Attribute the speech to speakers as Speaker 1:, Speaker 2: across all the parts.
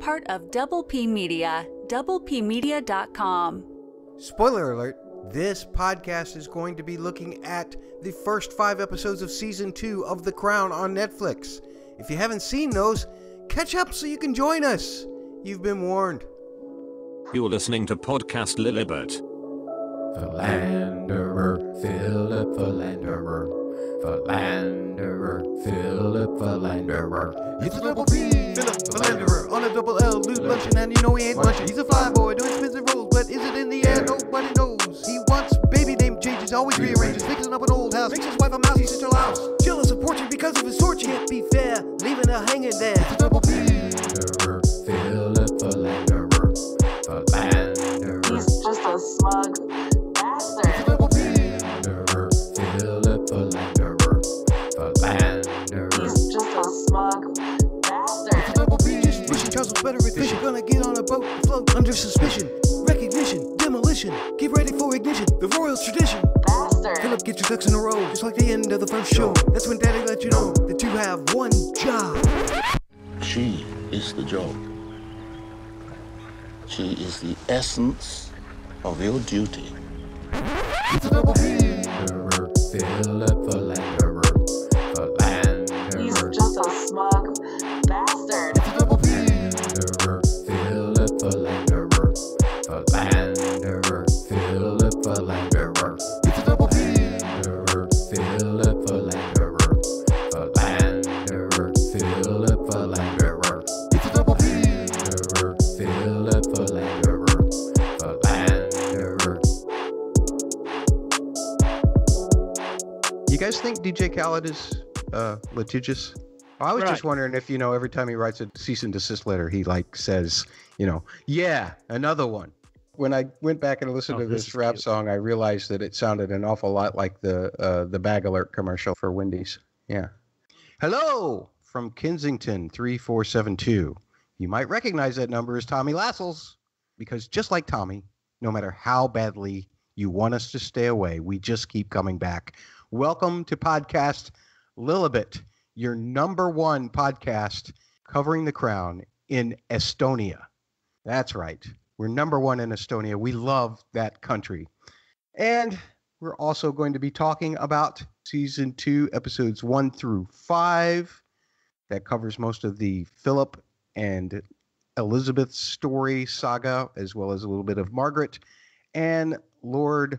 Speaker 1: part of Double P Media, doublepmedia.com.
Speaker 2: Spoiler alert, this podcast is going to be looking at the first 5 episodes of Season 2 of The Crown on Netflix. If you haven't seen those, catch up so you can join us. You've been warned.
Speaker 3: You're listening to Podcast Lilibet.
Speaker 4: Philanderer, Philip Philanderer. Philanderer, Philip Philanderer.
Speaker 2: It's a double P, Philip Philanderer, on a double L, loot luncheon, and you know he ain't lunching. He's a fly boy doing spins and rolls, but is it in the air? Nobody knows. He wants baby name changes, always rearranges, fixing up an old house, makes his wife a mousy sister louse. Jealous of Portrait because of his sword, can't be fair, leaving her hanging there. It's a double P.
Speaker 4: Philanderer, Philip Philanderer. Philanderer.
Speaker 5: He's just a smug bastard.
Speaker 2: It's a double P.
Speaker 4: Philanderer, Philip Philanderer. Philanderer.
Speaker 5: He's just a smug bastard.
Speaker 2: It's a double P. Just wishing Charles was better at fishing. Gonna get on a boat and float under suspicion. Recognition, demolition, get ready for ignition. The royal tradition.
Speaker 5: Bastard.
Speaker 2: Philip, get your ducks in a row, just like the end of the first show. That's when Daddy let you know that you have one job.
Speaker 6: She is the job. She is the essence of your duty.
Speaker 2: It's a double P.
Speaker 4: Philanderer, Philip Philanderer. Philanderer.
Speaker 5: He's just a smug bastard.
Speaker 2: It's a double P.
Speaker 4: Philanderer, Philip Philanderer. Philanderer, Philip Philanderer.
Speaker 2: It's a double P.
Speaker 4: Philanderer, Philip Philanderer. Philanderer, Philip Philanderer.
Speaker 2: It's a double P.
Speaker 4: Philanderer, Philip Philanderer. Philanderer.
Speaker 7: You guys think DJ Khaled is litigious? I was just wondering if, every time he writes a cease and desist letter, he says, yeah, another one. When I went back and listened to this rap song, I realized that it sounded an awful lot like the Bag Alert commercial for Wendy's. Yeah. Hello from Kensington 3472. You might recognize that number as Tommy Lassel's, because just like Tommy, no matter how badly you want us to stay away, we just keep coming back. Welcome to podcast Lilibet, your number 1 podcast covering the crown in Estonia. That's right. We're number 1 in Estonia. We love that country. And we're also going to be talking about season 2, episodes 1 through 5. That covers most of the Philip and Elizabeth's story saga, as well as a little bit of Margaret and Lord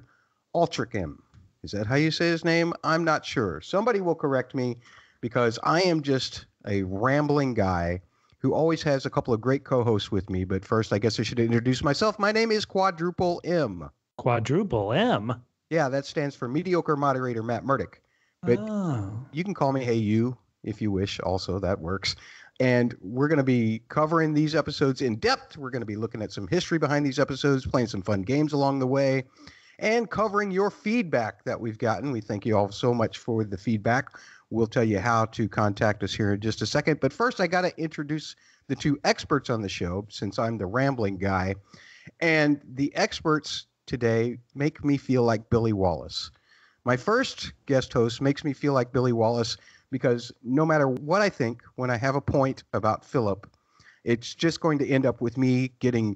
Speaker 7: Altrincham. Is that how you say his name? I'm not sure. Somebody will correct me, because I am just a rambling guy who always has a couple of great co-hosts with me. But first, I guess I should introduce myself. My name is Quadruple M.
Speaker 8: Quadruple M?
Speaker 7: Yeah, that stands for Mediocre Moderator Matt Murdock. But you can call me Hey You if you wish. Also, that works. And we're going to be covering these episodes in depth. We're going to be looking at some history behind these episodes, playing some fun games along the way, and covering your feedback that we've gotten. We thank you all so much for the feedback. We'll tell you how to contact us here in just a second. But first, I got to introduce the 2 experts on the show, since I'm the rambling guy. And the experts today make me feel like Billy Wallace. My first guest host makes me feel like Billy Wallace because no matter what I think, when I have a point about Philip, it's just going to end up with me getting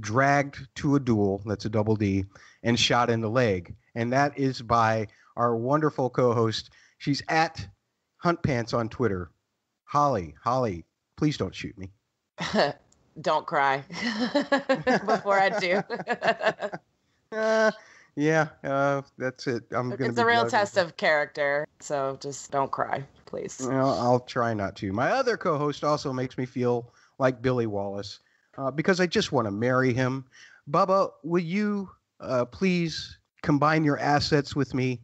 Speaker 7: dragged to a duel, that's a double D, and shot in the leg. And that is by our wonderful co-host. She's at Hunt Pants on Twitter. Holly, please don't shoot me.
Speaker 5: Don't cry before I do.
Speaker 7: That's it.
Speaker 5: It's a real test of character, so just don't cry, please.
Speaker 7: Well, I'll try not to. My other co-host also makes me feel like Billy Wallace because I just want to marry him. Bubba, will you please combine your assets with me,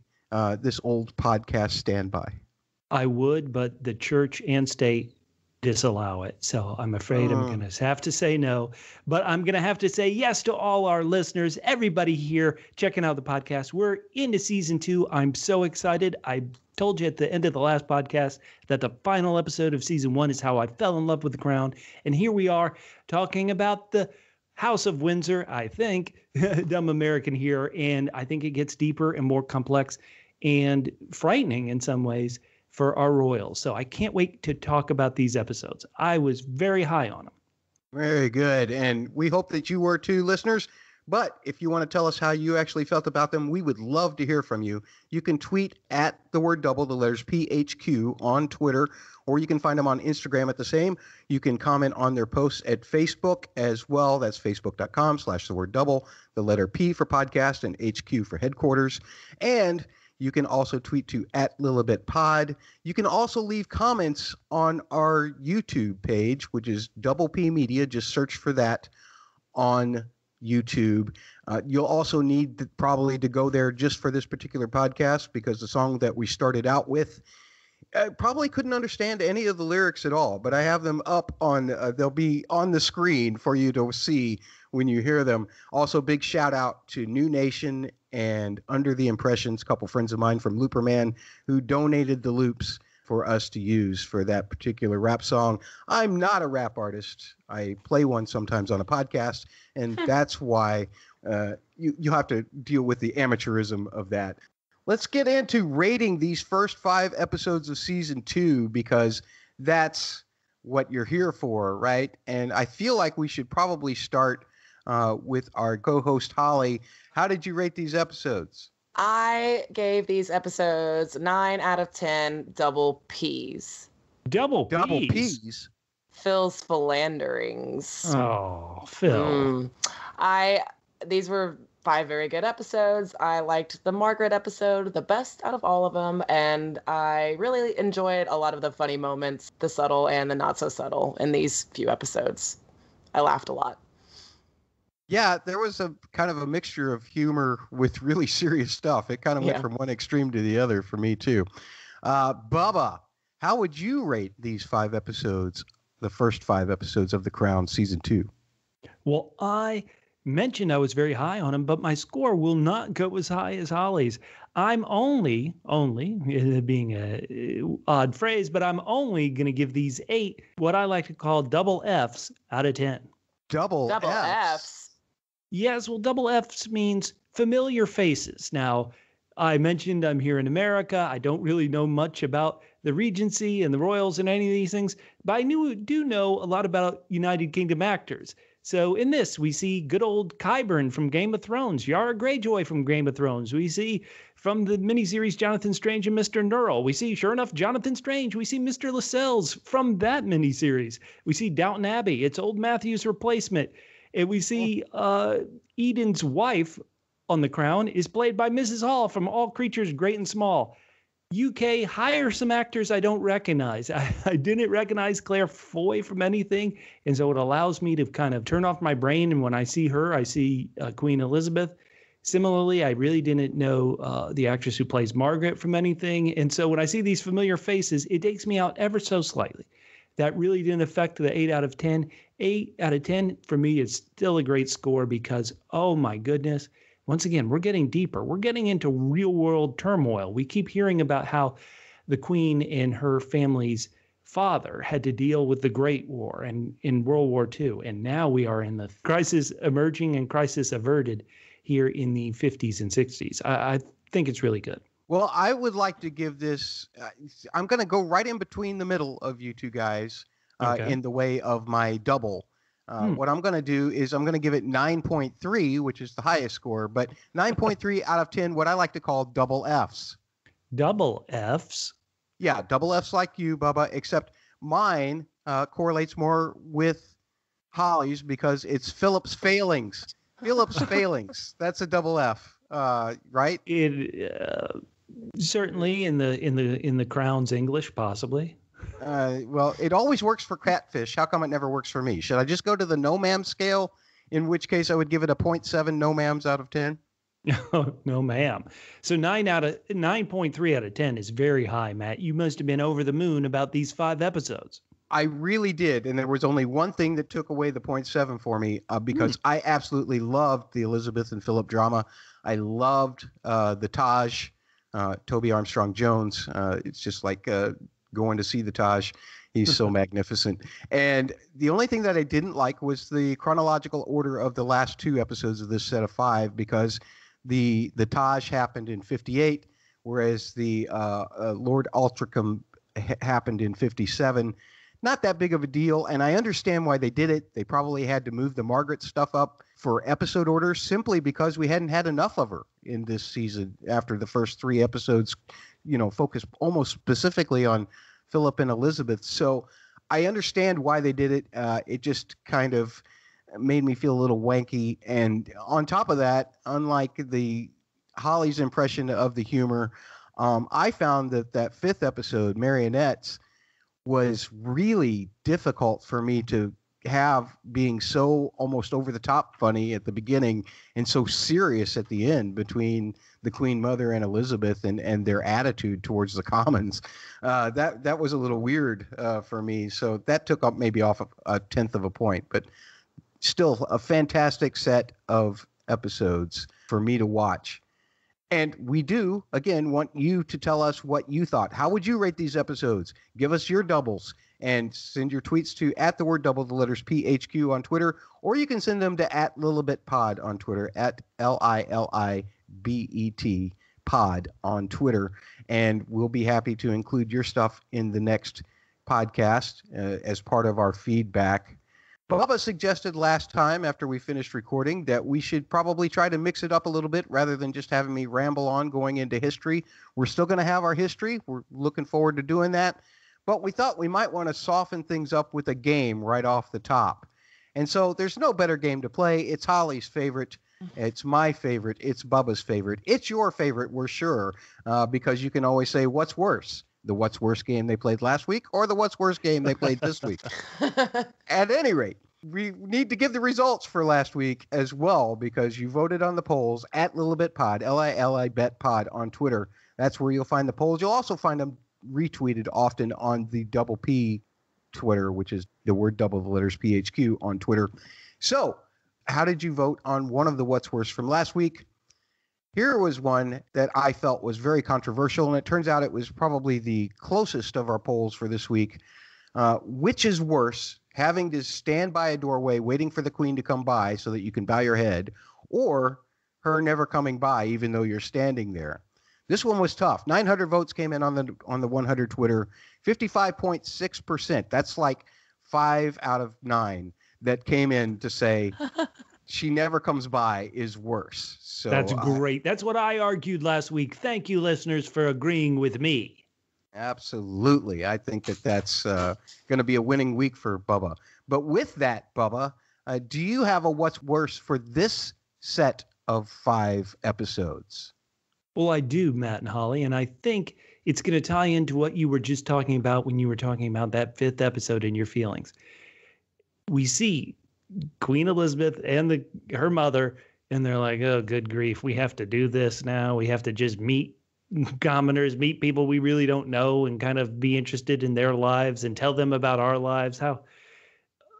Speaker 7: this old podcast standby?
Speaker 8: I would, but the church and state disallow it. So I'm afraid I'm going to have to say no, but I'm going to have to say yes to all our listeners, everybody here checking out the podcast. We're into season 2. I'm so excited. I told you at the end of the last podcast that the final episode of season 1 is how I fell in love with the crown. And here we are talking about the House of Windsor, I think, dumb American here. And I think it gets deeper and more complex and frightening in some ways for our royals. So I can't wait to talk about these episodes. I was very high on them.
Speaker 7: Very good. And we hope that you were too, listeners. But if you want to tell us how you actually felt about them, we would love to hear from you. You can tweet at the word double, the letters PHQ on Twitter, or you can find them on Instagram at the same. You can comment on their posts at Facebook as well. That's facebook.com/the word double, the letter P for podcast and HQ for headquarters. And you can also tweet to at Lilibet Pod. You can also leave comments on our YouTube page, which is Double P Media. Just search for that on YouTube. You'll also need probably to go there just for this particular podcast because the song that we started out with, I probably couldn't understand any of the lyrics at all, but I have them up on, they'll be on the screen for you to see when you hear them. Also, big shout out to New Nation and Under the Impressions, a couple friends of mine from Looperman who donated the loops for us to use for that particular rap song. I'm not a rap artist. I play one sometimes on a podcast, and that's why you have to deal with the amateurism of that. Let's get into rating these first 5 episodes of season 2 because that's what you're here for, right? And I feel like we should probably start with our co-host Holly. How did you rate these episodes?
Speaker 5: I gave these episodes 9 out of 10 double P's.
Speaker 8: Double
Speaker 7: Double
Speaker 8: P's?
Speaker 7: P's?
Speaker 5: Phil's philanderings.
Speaker 8: Oh, Phil.
Speaker 5: These were 5 very good episodes. I liked the Margaret episode the best out of all of them, and I really enjoyed a lot of the funny moments, the subtle and the not so subtle in these few episodes. I laughed a lot.
Speaker 7: Yeah, there was a kind of a mixture of humor with really serious stuff. It kind of went from one extreme to the other for me too. Bubba, how would you rate these 5 episodes, the first 5 episodes of The Crown season 2?
Speaker 8: Well, I mentioned I was very high on him, but my score will not go as high as Holly's. I'm only, being a odd phrase, but I'm only going to give these 8 what I like to call double Fs out of 10.
Speaker 7: Double
Speaker 5: Fs?
Speaker 8: Yes, well, double Fs means familiar faces. Now, I mentioned I'm here in America. I don't really know much about the Regency and the Royals and any of these things, but I do know a lot about United Kingdom actors. So in this, we see good old Qyburn from Game of Thrones, Yara Greyjoy from Game of Thrones. We see from the miniseries Jonathan Strange and Mr. Nurl. We see, sure enough, Jonathan Strange. We see Mr. Lascelles from that miniseries. We see Downton Abbey. It's old Matthew's replacement. And we see Eden's wife on The Crown is played by Mrs. Hall from All Creatures Great and Small. UK, hire some actors I don't recognize. I didn't recognize Claire Foy from anything, and so it allows me to kind of turn off my brain, and when I see her, I see Queen Elizabeth. Similarly, I really didn't know the actress who plays Margaret from anything, and so when I see these familiar faces, it takes me out ever so slightly. That really didn't affect the 8 out of 10. 8 out of 10 for me is still a great score because, oh my goodness, once again, we're getting deeper. We're getting into real world turmoil. We keep hearing about how the Queen and her family's father had to deal with the Great War and in World War II. And now we are in the crisis emerging and crisis averted here in the 50s and 60s. I think it's really good.
Speaker 7: Well, I would like to give this, I'm going to go right in between the middle of you two guys in the way of my double. What I'm going to do is I'm going to give it 9.3, which is the highest score, but 9.3 out of 10, what I like to call double Fs.
Speaker 8: Double Fs?
Speaker 7: Yeah, double Fs like you, Bubba, except mine correlates more with Holly's because it's Philip's failings. Philip's failings. That's a double F, right?
Speaker 8: It certainly in the Crown's English, possibly.
Speaker 7: Well, it always works for catfish. How come it never works for me? Should I just go to the no ma'am scale? In which case, I would give it a 0.7 no ma'ams out of 10.
Speaker 8: No ma'am. So 9.3 out of 10 is very high, Matt. You must have been over the moon about these 5 episodes.
Speaker 7: I really did, and there was only one thing that took away the 0.7 for me because I absolutely loved the Elizabeth and Philip drama. I loved the Taj, Toby Armstrong-Jones. It's just like going to see the Taj. He's so magnificent. And the only thing that I didn't like was the chronological order of the last 2 episodes of this set of 5 because the Taj happened in 58, whereas the Lord Altrincham happened in 57. not that big of a deal. And I understand why they did it. They probably had to move the Margaret stuff up for episode order simply because we hadn't had enough of her in this season after the first 3 episodes, focused almost specifically on Philip and Elizabeth. So I understand why they did it. It just kind of made me feel a little wanky. And on top of that, unlike Holly's impression of the humor, I found that 5th episode, Marionettes, was really difficult for me to have, being so almost over the top funny at the beginning and so serious at the end between the Queen Mother and Elizabeth and their attitude towards the Commons. That was a little weird for me. So that took up maybe off a 1/10 of a point, but still a fantastic set of episodes for me to watch. And we do, again, want you to tell us what you thought. How would you rate these episodes? Give us your doubles and send your tweets to @theword_double, the letters PHQ on Twitter, or you can send them to @LilibetPod on Twitter, @LILIBET pod on Twitter. And we'll be happy to include your stuff in the next podcast as part of our feedback. Bubba suggested last time after we finished recording that we should probably try to mix it up a little bit rather than just having me ramble on going into history. We're still going to have our history. We're looking forward to doing that. But we thought we might want to soften things up with a game right off the top. And so there's no better game to play. It's Holly's favorite. It's my favorite. It's Bubba's favorite. It's your favorite, we're sure, because you can always say, what's worse? The what's worse game they played last week or the what's worse game they played this week. At any rate, we need to give the results for last week as well, because you voted on the polls at LilibetPod, LILIBetPod on Twitter. That's where you'll find the polls. You'll also find them retweeted often on the Double P Twitter, which is the word double, the letters PHQ on Twitter. So how did you vote on one of the what's worse from last week? Here was one that I felt was very controversial, and it turns out it was probably the closest of our polls for this week. Which is worse, having to stand by a doorway waiting for the Queen to come by so that you can bow your head, or her never coming by even though you're standing there? This one was tough. 900 votes came in on the 100 Twitter. 55.6%. That's like 5 out of 9 that came in to say she never comes by is worse. So
Speaker 8: that's great. That's what I argued last week. Thank you, listeners, for agreeing with me.
Speaker 7: Absolutely. I think that's going to be a winning week for Bubba. But with that, Bubba, do you have a what's worse for this set of 5 episodes?
Speaker 8: Well, I do, Matt and Holly, and I think it's going to tie into what you were just talking about when you were talking about that 5th episode and your feelings. We see Queen Elizabeth and her mother, and they're like, oh, good grief, we have to do this now. We have to just meet commoners, meet people we really don't know, and kind of be interested in their lives and tell them about our lives. How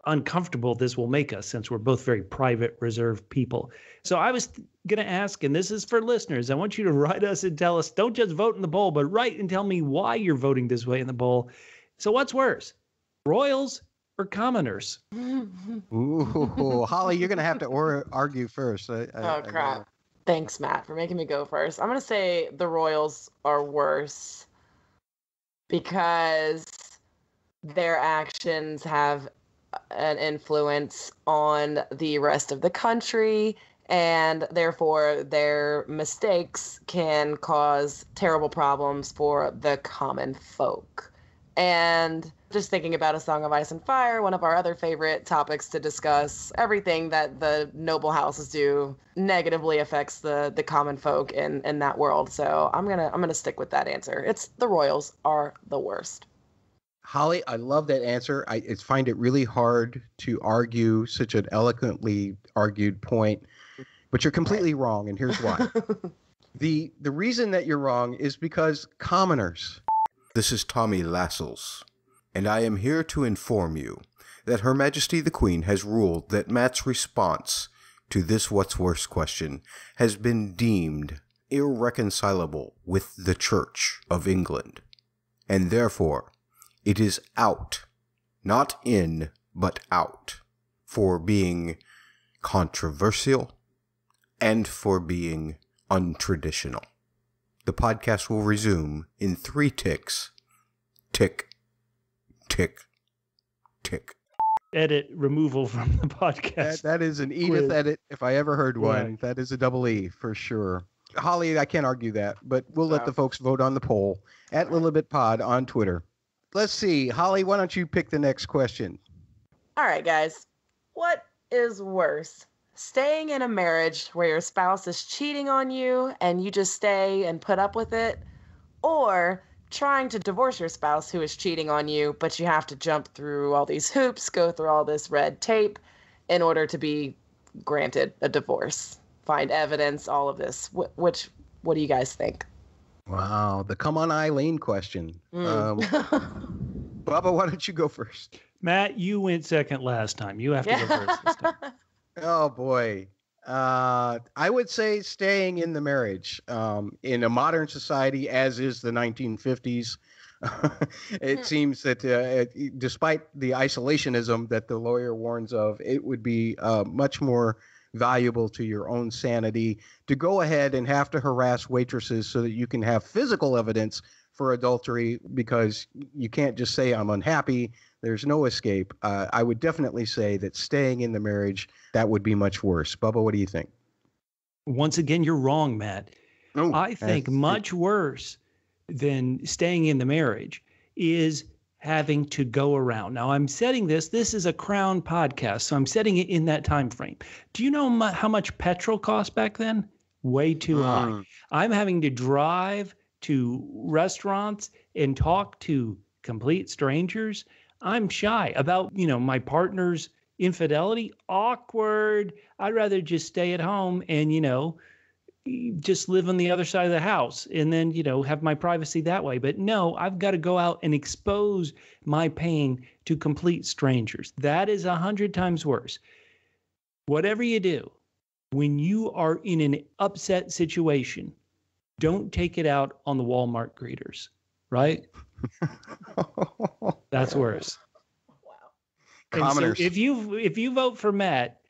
Speaker 8: uncomfortable this will make us, since we're both very private, reserved people. So I was going to ask, and this is for listeners, I want you to write us and tell us, don't just vote in the poll, but write and tell me why you're voting this way in the poll. So what's worse, royals or commoners?
Speaker 7: Ooh, Holly, you're going to have to argue first.
Speaker 5: Crap. Thanks, Matt, for making me go first. I'm going to say the royals are worse because their actions have an influence on the rest of the country, and therefore their mistakes can cause terrible problems for the common folk. And just thinking about A Song of Ice and Fire, one of our other favorite topics to discuss, everything that the noble houses do negatively affects the common folk in that world. So I'm gonna stick with that answer. It's the royals are the worst.
Speaker 7: Holly, I love that answer. I find it really hard to argue such an eloquently argued point, but you're completely wrong, and here's why. The reason that you're wrong is because commoners.
Speaker 9: This is Tommy Lascelles, and I am here to inform you that Her Majesty the Queen has ruled that Matt's response to this what's worse question has been deemed irreconcilable with the Church of England, and therefore it is out, not in, but out, for being controversial and for being untraditional. The podcast will resume in 3 ticks. Tick, tick, kick.
Speaker 8: Edit removal from the podcast.
Speaker 7: That is an Edith
Speaker 8: Quiz.
Speaker 7: edit, if I ever heard one.
Speaker 8: Right.
Speaker 7: That is a double E for sure. Holly, I can't argue that, but we'll let the folks vote on the poll at Lilibet Pod on Twitter. Let's see. Holly, why don't you pick the next question?
Speaker 5: All right, guys. What is worse? Staying in a marriage where your spouse is cheating on you and you just stay and put up with it? Or trying to divorce your spouse who is cheating on you, but you have to jump through all these hoops, go through all this red tape in order to be granted a divorce? Find evidence, all of this. What do you guys think?
Speaker 7: Wow, the come on Eileen question. Bubba, why don't you go first?
Speaker 8: Matt, you went second last time. You have to go first this time.
Speaker 7: Oh boy. I would say staying in the marriage. In a modern society, as is the 1950s, it seems that despite the isolationism that the lawyer warns of, it would be much more valuable to your own sanity to go ahead and have to harass waitresses so that you can have physical evidence for adultery, because you can't just say I'm unhappy. There's no escape. I would definitely say that staying in the marriage, that would be much worse. Bubba, what do you think?
Speaker 8: Once again, you're wrong, Matt.
Speaker 7: Oh,
Speaker 8: I think much worse than staying in the marriage is having to go around. Now, I'm setting this is a Crown podcast, so I'm setting it in that time frame. Do you know how much petrol cost back then? Way too high. I'm having to drive to restaurants and talk to complete strangers. I'm shy about, my partner's infidelity. Awkward. I'd rather just stay at home and, just live on the other side of the house and then, have my privacy that way. But no, I've got to go out and expose my pain to complete strangers. That is 100 times worse. Whatever you do, when you are in an upset situation, don't take it out on the Walmart greeters, right? That's worse. Wow. So if you vote for Matt,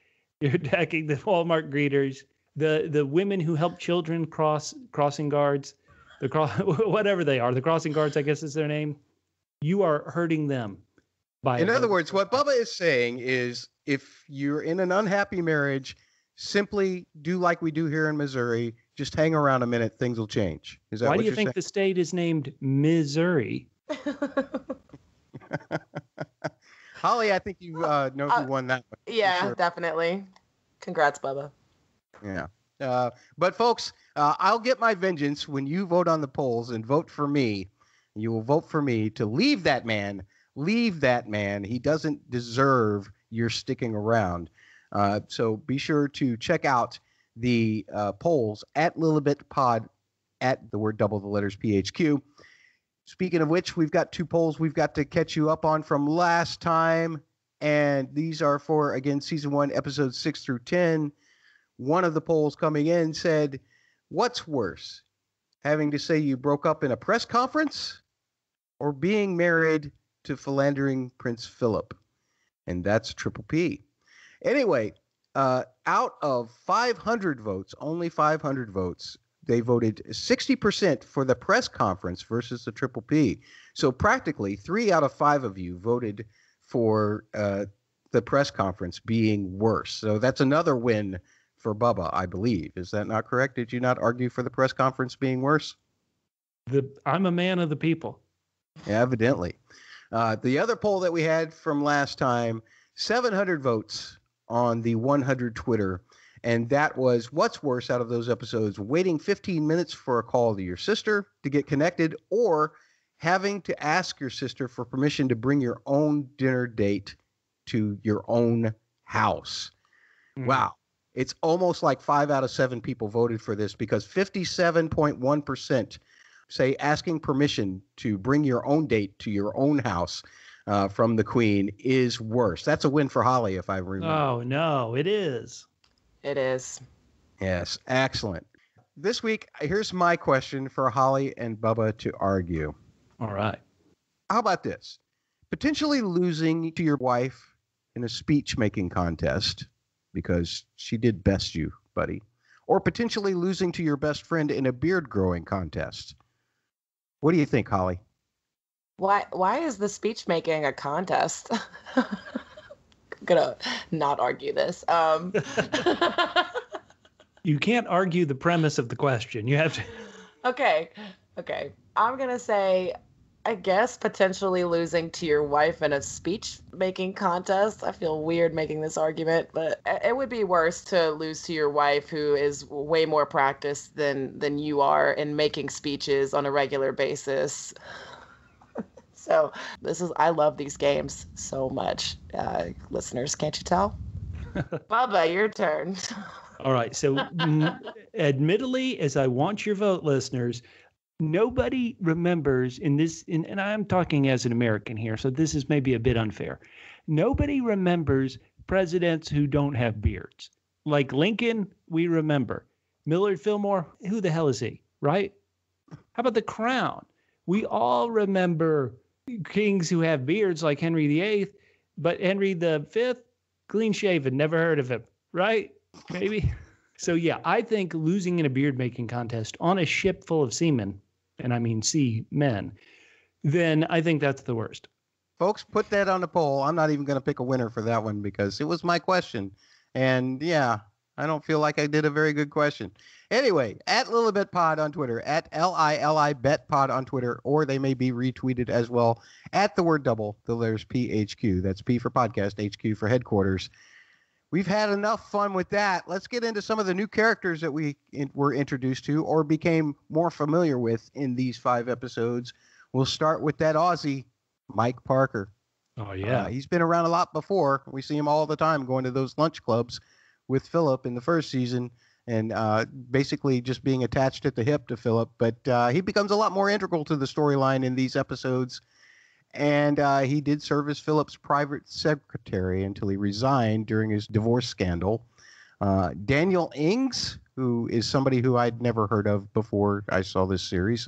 Speaker 8: you're attacking the Walmart greeters, the women who help children crossing guards, whatever they are, the crossing guards, I guess is their name. You are hurting them. In
Speaker 7: other words, what Bubba is saying is, if you're in an unhappy marriage, simply do like we do here in Missouri. Just hang around a minute. Things will change. Is that
Speaker 8: why
Speaker 7: what
Speaker 8: do you
Speaker 7: you're
Speaker 8: think
Speaker 7: saying?
Speaker 8: the state is named Missouri?
Speaker 7: Holly, I think you know who won that one.
Speaker 5: Yeah,
Speaker 7: sure.
Speaker 5: Definitely. Congrats, Bubba.
Speaker 7: Yeah. But folks, I'll get my vengeance when you vote on the polls and vote for me. You will vote for me to leave that man. Leave that man. He doesn't deserve your sticking around. So be sure to check out the polls at Lilibet Pod, at the word double the letters PHQ. Speaking of which, we've got 2 polls we've got to catch you up on from last time. And these are for, again, season 1, episodes 6 through 10. One of the polls coming in said, what's worse, having to say you broke up in a press conference or being married to philandering Prince Philip? And that's Triple P. Anyway, out of 500 votes, only 500 votes, they voted 60% for the press conference versus the Triple P. So practically 3 out of 5 of you voted for the press conference being worse. So that's another win for Bubba, I believe. Is that not correct? Did you not argue for the press conference being worse?
Speaker 8: I'm a man of the people.
Speaker 7: Yeah, evidently. The other poll that we had from last time, 700 votes on the 100 Twitter. And that was, what's worse out of those episodes, waiting 15 minutes for a call to your sister to get connected, or having to ask your sister for permission to bring your own dinner date to your own house. Wow. It's almost like 5 out of 7 people voted for this, because 57.1% say asking permission to bring your own date to your own house from the Queen is worse. That's a win for Holly, if I remember.
Speaker 8: Oh, no, it is.
Speaker 5: It is.
Speaker 7: Yes, excellent. This week, here's my question for Holly and Bubba to argue.
Speaker 8: All right.
Speaker 7: How about this? Potentially losing to your wife in a speech-making contest because she did best you, buddy. Or potentially losing to your best friend in a beard-growing contest. What do you think, Holly?
Speaker 5: Why is the speech making a contest? I'm gonna not argue this.
Speaker 8: You can't argue the premise of the question. You have to.
Speaker 5: Okay. I'm gonna say, I guess potentially losing to your wife in a speech making contest. I feel weird making this argument, but it would be worse to lose to your wife, who is way more practiced than you are in making speeches on a regular basis. So I love these games so much. Listeners, can't you tell? Bubba, your turn.
Speaker 8: All right. So, admittedly, as I want your vote, listeners, nobody remembers and I'm talking as an American here, so this is maybe a bit unfair. Nobody remembers presidents who don't have beards. Like Lincoln, we remember. Millard Fillmore, who the hell is he, right? How about the Crown? We all remember kings who have beards like Henry VIII, but Henry V, clean shaven, never heard of him, right? Maybe. So yeah, I think losing in a beard making contest on a ship full of seamen, and I mean sea men, then I think that's the worst.
Speaker 7: Folks, put that on the poll. I'm not even going to pick a winner for that one because it was my question. And yeah, I don't feel like I did a very good question. Anyway, at Lilibet Pod on Twitter, at LILIBet Pod on Twitter, or they may be retweeted as well at the word double, the letters PHQ. That's P for podcast, HQ for headquarters. We've had enough fun with that. Let's get into some of the new characters that we were introduced to or became more familiar with in these 5 episodes. We'll start with that Aussie, Mike Parker.
Speaker 8: Oh, yeah.
Speaker 7: He's been around a lot before. We see him all the time going to those lunch clubs with Philip in the first season and basically just being attached at the hip to Philip. But he becomes a lot more integral to the storyline in these episodes. And he did serve as Philip's private secretary until he resigned during his divorce scandal. Daniel Ings, who is somebody who I'd never heard of before I saw this series.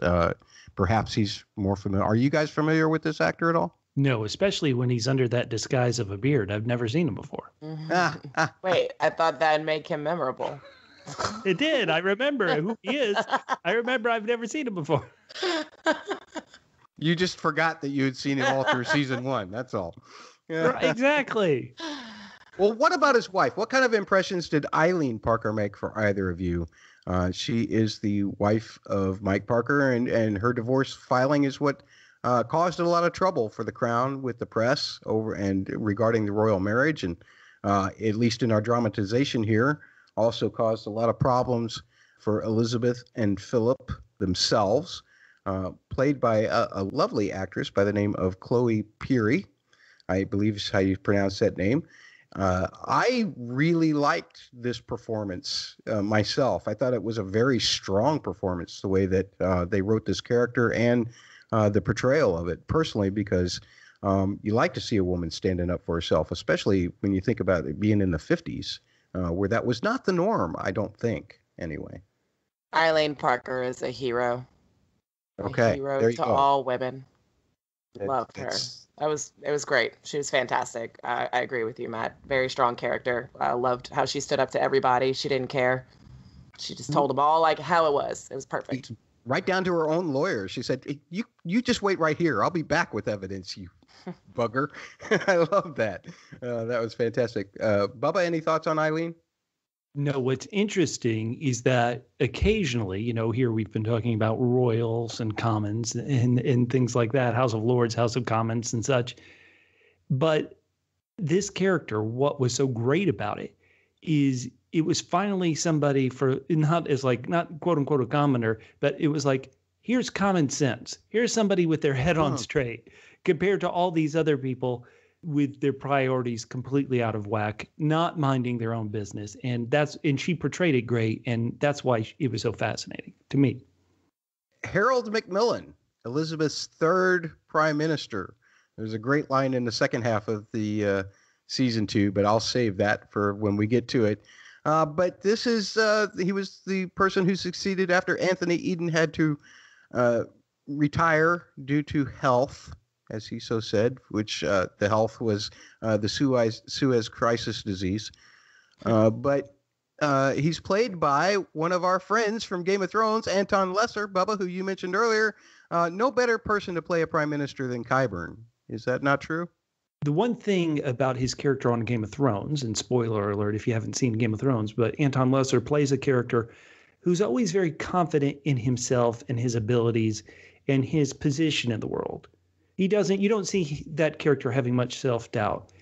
Speaker 7: Perhaps he's more familiar. Are you guys familiar with this actor at all?
Speaker 8: No, especially when he's under that disguise of a beard. I've never seen him before.
Speaker 5: Mm-hmm. Wait, I thought that'd make him memorable.
Speaker 8: It did. I remember who he is. I remember I've never seen him before.
Speaker 7: You just forgot that you had seen him all through season 1. That's all.
Speaker 8: Yeah. Right, exactly.
Speaker 7: Well, what about his wife? What kind of impressions did Eileen Parker make for either of you? She is the wife of Mike Parker, and her divorce filing is what caused a lot of trouble for the Crown with the press over and regarding the royal marriage, and at least in our dramatization here, also caused a lot of problems for Elizabeth and Philip themselves. Played by a lovely actress by the name of Chloe Peary, I believe is how you pronounce that name. I really liked this performance myself. I thought it was a very strong performance, the way that they wrote this character and the portrayal of it personally, because you like to see a woman standing up for herself, especially when you think about it being in the 50s, where that was not the norm, I don't think, anyway.
Speaker 5: Eileen Parker is a hero.
Speaker 7: Okay,
Speaker 5: hero
Speaker 7: there you
Speaker 5: to
Speaker 7: go.
Speaker 5: all women. Loved her. It was great. She was fantastic. I agree with you, Matt. Very strong character. I loved how she stood up to everybody. She didn't care. She just told them all like how it was. It was perfect.
Speaker 7: Right down to her own lawyer. She said, you just wait right here. I'll be back with evidence, you bugger. I love that. That was fantastic. Bubba, any thoughts on Eileen?
Speaker 8: No, what's interesting is that occasionally, here we've been talking about royals and commons and things like that, House of Lords, House of Commons and such. But this character, what was so great about it is it was finally somebody not quote unquote a commoner, but it was like, here's common sense. Here's somebody with their head on straight compared to all these other people with their priorities completely out of whack, not minding their own business. And she portrayed it great. And that's why it was so fascinating to me.
Speaker 7: Harold Macmillan, Elizabeth's third prime minister. There's a great line in the second half of the season 2, but I'll save that for when we get to it. But this is, he was the person who succeeded after Anthony Eden had to retire due to health, as he so said, which the health was the Suez crisis disease. But He's played by one of our friends from Game of Thrones, Anton Lesser, Bubba, who you mentioned earlier. No better person to play a prime minister than Qyburn. Is that not true?
Speaker 8: The one thing about his character on Game of Thrones, and spoiler alert if you haven't seen Game of Thrones, but Anton Lesser plays a character who's always very confident in himself and his abilities and his position in the world. You don't see that character having much self-doubt.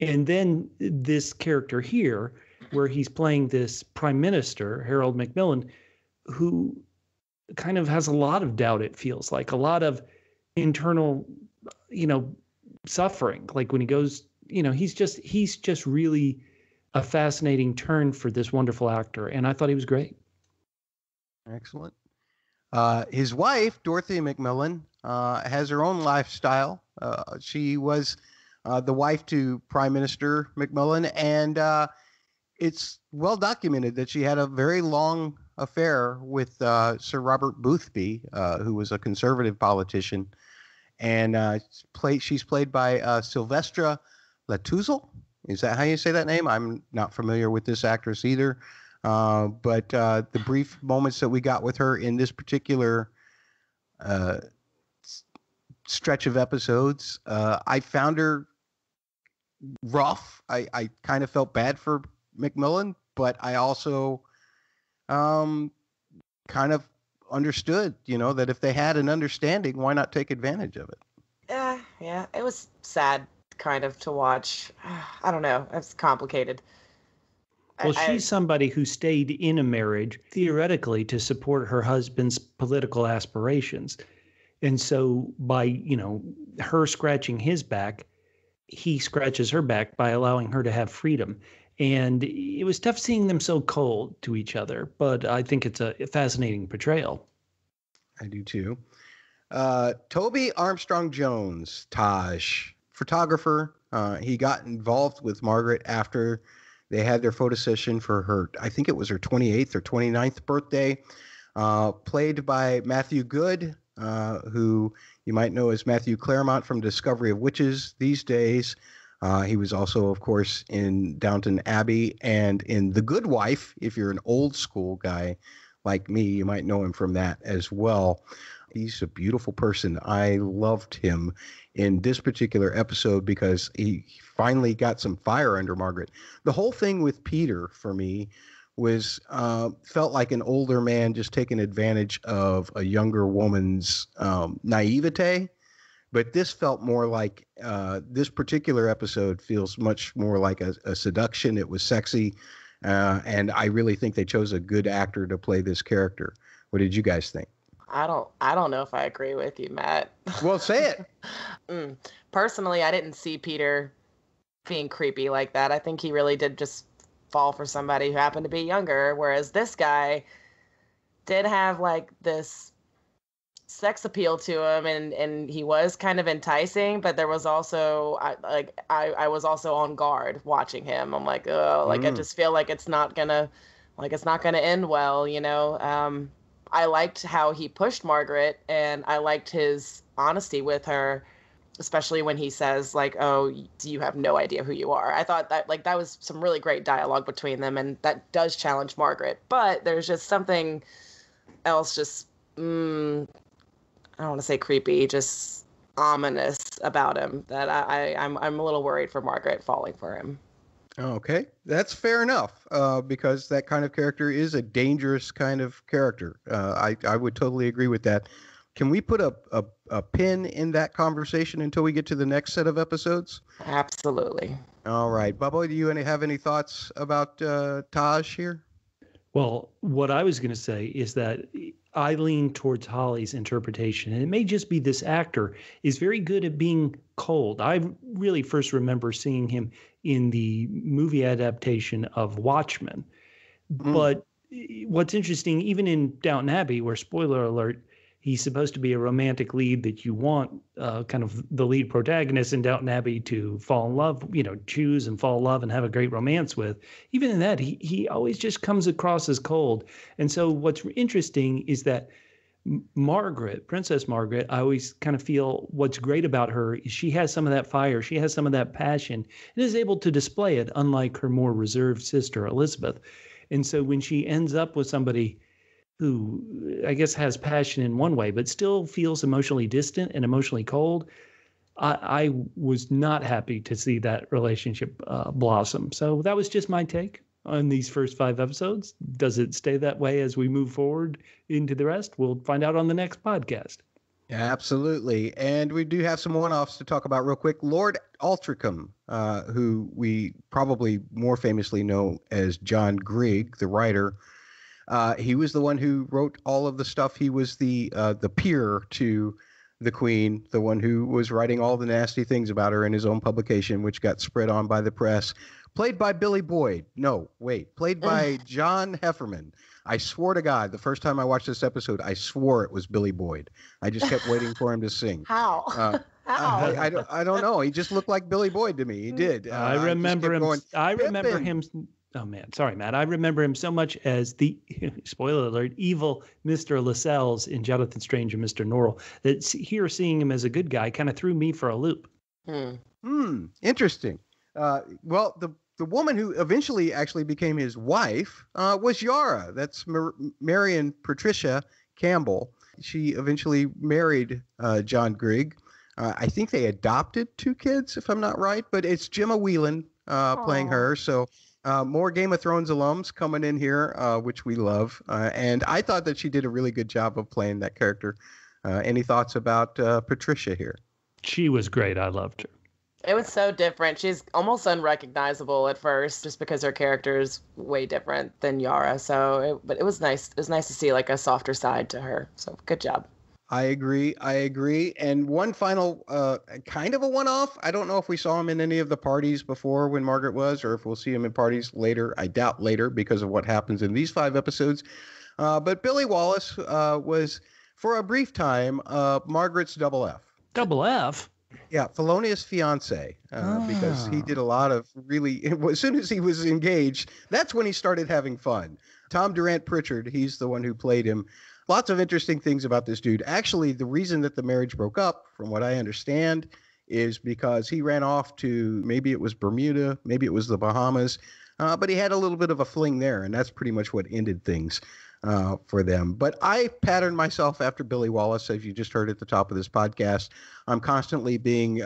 Speaker 8: And then this character here, where he's playing this prime minister, Harold Macmillan, who kind of has a lot of doubt, it feels like, a lot of internal, suffering. Like when he goes, he's just really a fascinating turn for this wonderful actor. And I thought he was great.
Speaker 7: Excellent. His wife, Dorothy Macmillan, has her own lifestyle. She was the wife to Prime Minister Macmillan, and it's well documented that she had a very long affair with Sir Robert Boothby, who was a conservative politician. And she's played by Sylvestra Latouzzel. Is that how you say that name? I'm not familiar with this actress either. But the brief moments that we got with her in this particular stretch of episodes, I found her rough. I kind of felt bad for Macmillan, but I also kind of understood, that if they had an understanding, why not take advantage of it?
Speaker 5: Yeah, it was sad kind of to watch. I don't know. It's complicated.
Speaker 8: Well, she's somebody who stayed in a marriage theoretically to support her husband's political aspirations. And so by, her scratching his back, he scratches her back by allowing her to have freedom. And it was tough seeing them so cold to each other, but I think it's a fascinating portrayal.
Speaker 7: I do too. Toby Armstrong-Jones, Taj, photographer. He got involved with Margaret after they had their photo session for her, I think it was her 28th or 29th birthday, played by Matthew Good, who you might know as Matthew Claremont from Discovery of Witches these days. He was also, of course, in Downton Abbey and in The Good Wife. If you're an old school guy like me, you might know him from that as well. He's a beautiful person. I loved him in this particular episode because he finally got some fire under Margaret. The whole thing with Peter, for me, was felt like an older man just taking advantage of a younger woman's naivete. But this felt more like this particular episode feels much more like a seduction. It was sexy. And I really think they chose a good actor to play this character. What did you guys think?
Speaker 5: I don't know if I agree with you, Matt.
Speaker 7: Well, say
Speaker 5: it. Personally, I didn't see Peter being creepy like that. I think he really did just fall for somebody who happened to be younger, whereas this guy did have like this sex appeal to him, and he was kind of enticing, but there was also I was also on guard watching him. I'm like, oh, like I just feel like it's not gonna end well, I liked how he pushed Margaret, and I liked his honesty with her, especially when he says like, oh, you have no idea who you are. I thought that that was some really great dialogue between them, and that does challenge Margaret, but there's just something else, just I don't want to say creepy, just ominous about him that I'm a little worried for Margaret falling for him.
Speaker 7: Okay, that's fair enough, because that kind of character is a dangerous kind of character. I would totally agree with that. Can we put a pin in that conversation until we get to the next set of episodes?
Speaker 5: Absolutely.
Speaker 7: All right. Bubba, do you have any thoughts about Taj here?
Speaker 8: Well, what I was going to say is that I lean towards Holly's interpretation, and it may just be this actor is very good at being cold. I really first remember seeing him in the movie adaptation of Watchmen. But what's interesting, even in Downton Abbey, where, spoiler alert, he's supposed to be a romantic lead that you want kind of the lead protagonist in Downton Abbey to fall in love, choose and fall in love and have a great romance with. Even in that, he always just comes across as cold. And so what's interesting is that Margaret, Princess Margaret, I always kind of feel what's great about her is she has some of that fire, she has some of that passion, and is able to display it, unlike her more reserved sister, Elizabeth. And so when she ends up with somebody who I guess has passion in one way, but still feels emotionally distant and emotionally cold, I was not happy to see that relationship blossom. So that was just my take on these first 5 episodes. Does it stay that way as we move forward into the rest? We'll find out on the next podcast.
Speaker 7: Absolutely. And we do have some one-offs to talk about real quick. Lord Altrincham, who we probably more famously know as John Grigg, the writer, he was the one who wrote all of the stuff. He was the peer to the Queen, the one who was writing all the nasty things about her in his own publication, which got spread on by the press. Played by Billy Boyd. No, wait. Played by John Heffernan. I swore to God, the first time I watched this episode, I swore it was Billy Boyd. I just kept waiting for him to sing.
Speaker 5: How? How?
Speaker 7: I don't know. He just looked like Billy Boyd to me. He did.
Speaker 8: I remember him. I remember him. Oh man, sorry, Matt. I remember him so much as the spoiler alert, evil Mr. Lascelles in Jonathan Strange and Mr. Norrell. That here seeing him as a good guy kind of threw me for a loop.
Speaker 7: Interesting. Well, the woman who eventually actually became his wife was Yara. That's Marion Patricia Campbell. She eventually married John Grigg. I think they adopted 2 kids, if I'm not right, but it's Gemma Whelan playing her. So more Game of Thrones alums coming in here, which we love. And I thought that she did a really good job of playing that character. Any thoughts about Patricia here?
Speaker 8: She was great. I loved her.
Speaker 5: It was so different. She's almost unrecognizable at first, just because her character is way different than Yara. But it was nice. It was nice to see like a softer side to her. So good job.
Speaker 7: I agree. And one final kind of a one-off. I don't know if we saw him in any of the parties before when Margaret was, or if we'll see him in parties later. I doubt later because of what happens in these 5 episodes. But Billy Wallace was, for a brief time, Margaret's double F.
Speaker 8: Double F?
Speaker 7: Yeah, Felonious fiance, because he did a lot of really, as soon as he was engaged, that's when he started having fun. Tom Durant Pritchard, he's the one who played him. Lots of interesting things about this dude. Actually, the reason that the marriage broke up, from what I understand, is because he ran off to, maybe it was Bermuda, maybe it was the Bahamas, but he had a little bit of a fling there, and that's pretty much what ended things for them. But I patterned myself after Billy Wallace, as you just heard at the top of this podcast. I'm constantly being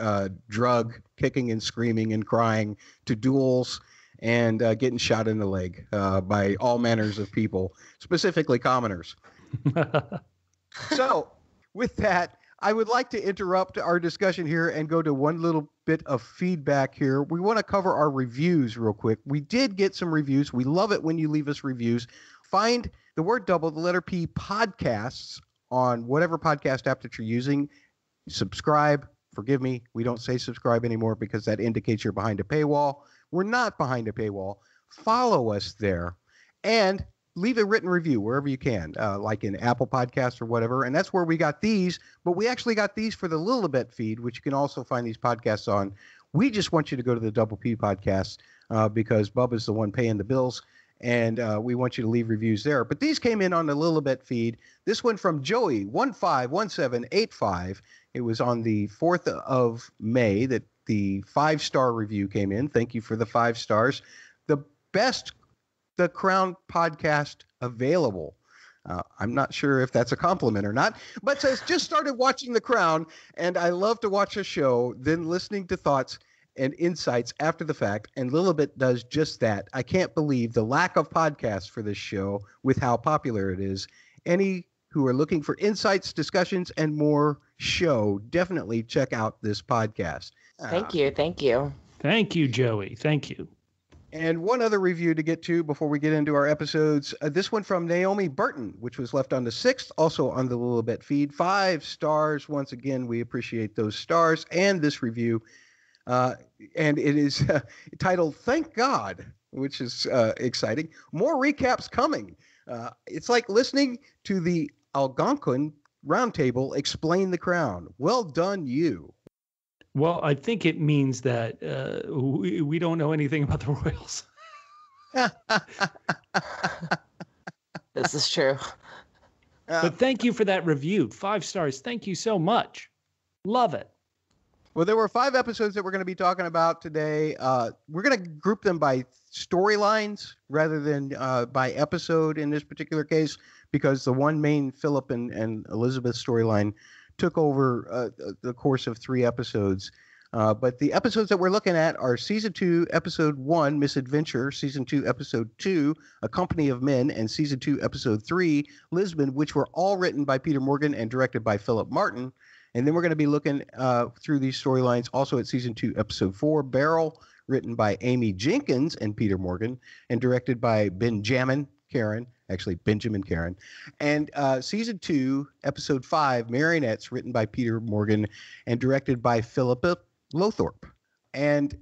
Speaker 7: drugged, kicking and screaming and crying to duels and getting shot in the leg by all manners of people, specifically commoners. So with that, I would like to interrupt our discussion here and go to one little bit of feedback here. We want to cover our reviews real quick. We did get some reviews. We love it when you leave us reviews. Find the word double, the letter P, podcasts on whatever podcast app that you're using. Subscribe. Forgive me. We don't say subscribe anymore because that indicates you're behind a paywall. We're not behind a paywall. Follow us there and leave a written review wherever you can, like in Apple Podcasts or whatever. And that's where we got these. But we actually got these for the Lilibet feed, which you can also find these podcasts on. We just want you to go to the Double P podcast because Bubba's the one paying the bills. And we want you to leave reviews there. But these came in on the Lilibet feed. This one from Joey, 151785. It was on the 4th of May that the 5-star review came in. Thank you for the 5 stars. The best The Crown podcast available. I'm not sure if that's a compliment or not, but says, just started watching The Crown, and I love to watch a show, then listening to thoughts and insights after the fact, and Lilibet does just that. I can't believe the lack of podcasts for this show with how popular it is. Any who are looking for insights, discussions, and more show, definitely check out this podcast.
Speaker 5: Thank you. Thank you.
Speaker 8: Thank you, Joey. Thank you.
Speaker 7: And one other review to get to before we get into our episodes. This one from Naomi Burton, which was left on the 6th, also on the Lilibet feed. 5 stars. Once again, we appreciate those stars and this review. And it is titled, Thank God, which is exciting. More recaps coming. It's like listening to the Algonquin Roundtable explain The Crown. Well done, you.
Speaker 8: Well, I think it means that we don't know anything about the royals.
Speaker 5: This is true.
Speaker 8: But thank you for that review. 5 stars. Thank you so much. Love it.
Speaker 7: Well, there were 5 episodes that we're going to be talking about today. We're going to group them by storylines rather than by episode in this particular case, because the one main Philip and Elizabeth storyline took over the course of 3 episodes. But the episodes that we're looking at are Season 2, Episode 1, Misadventure, Season 2, Episode 2, A Company of Men, and Season 2, Episode 3, Lisbon, which were all written by Peter Morgan and directed by Philip Martin. And then we're going to be looking through these storylines also at Season 2, Episode 4, Barrel, written by Amy Jenkins and Peter Morgan, and directed by Benjamin Karen, and Season 2, Episode 5, Marionettes, written by Peter Morgan and directed by Philippa Lothorpe. And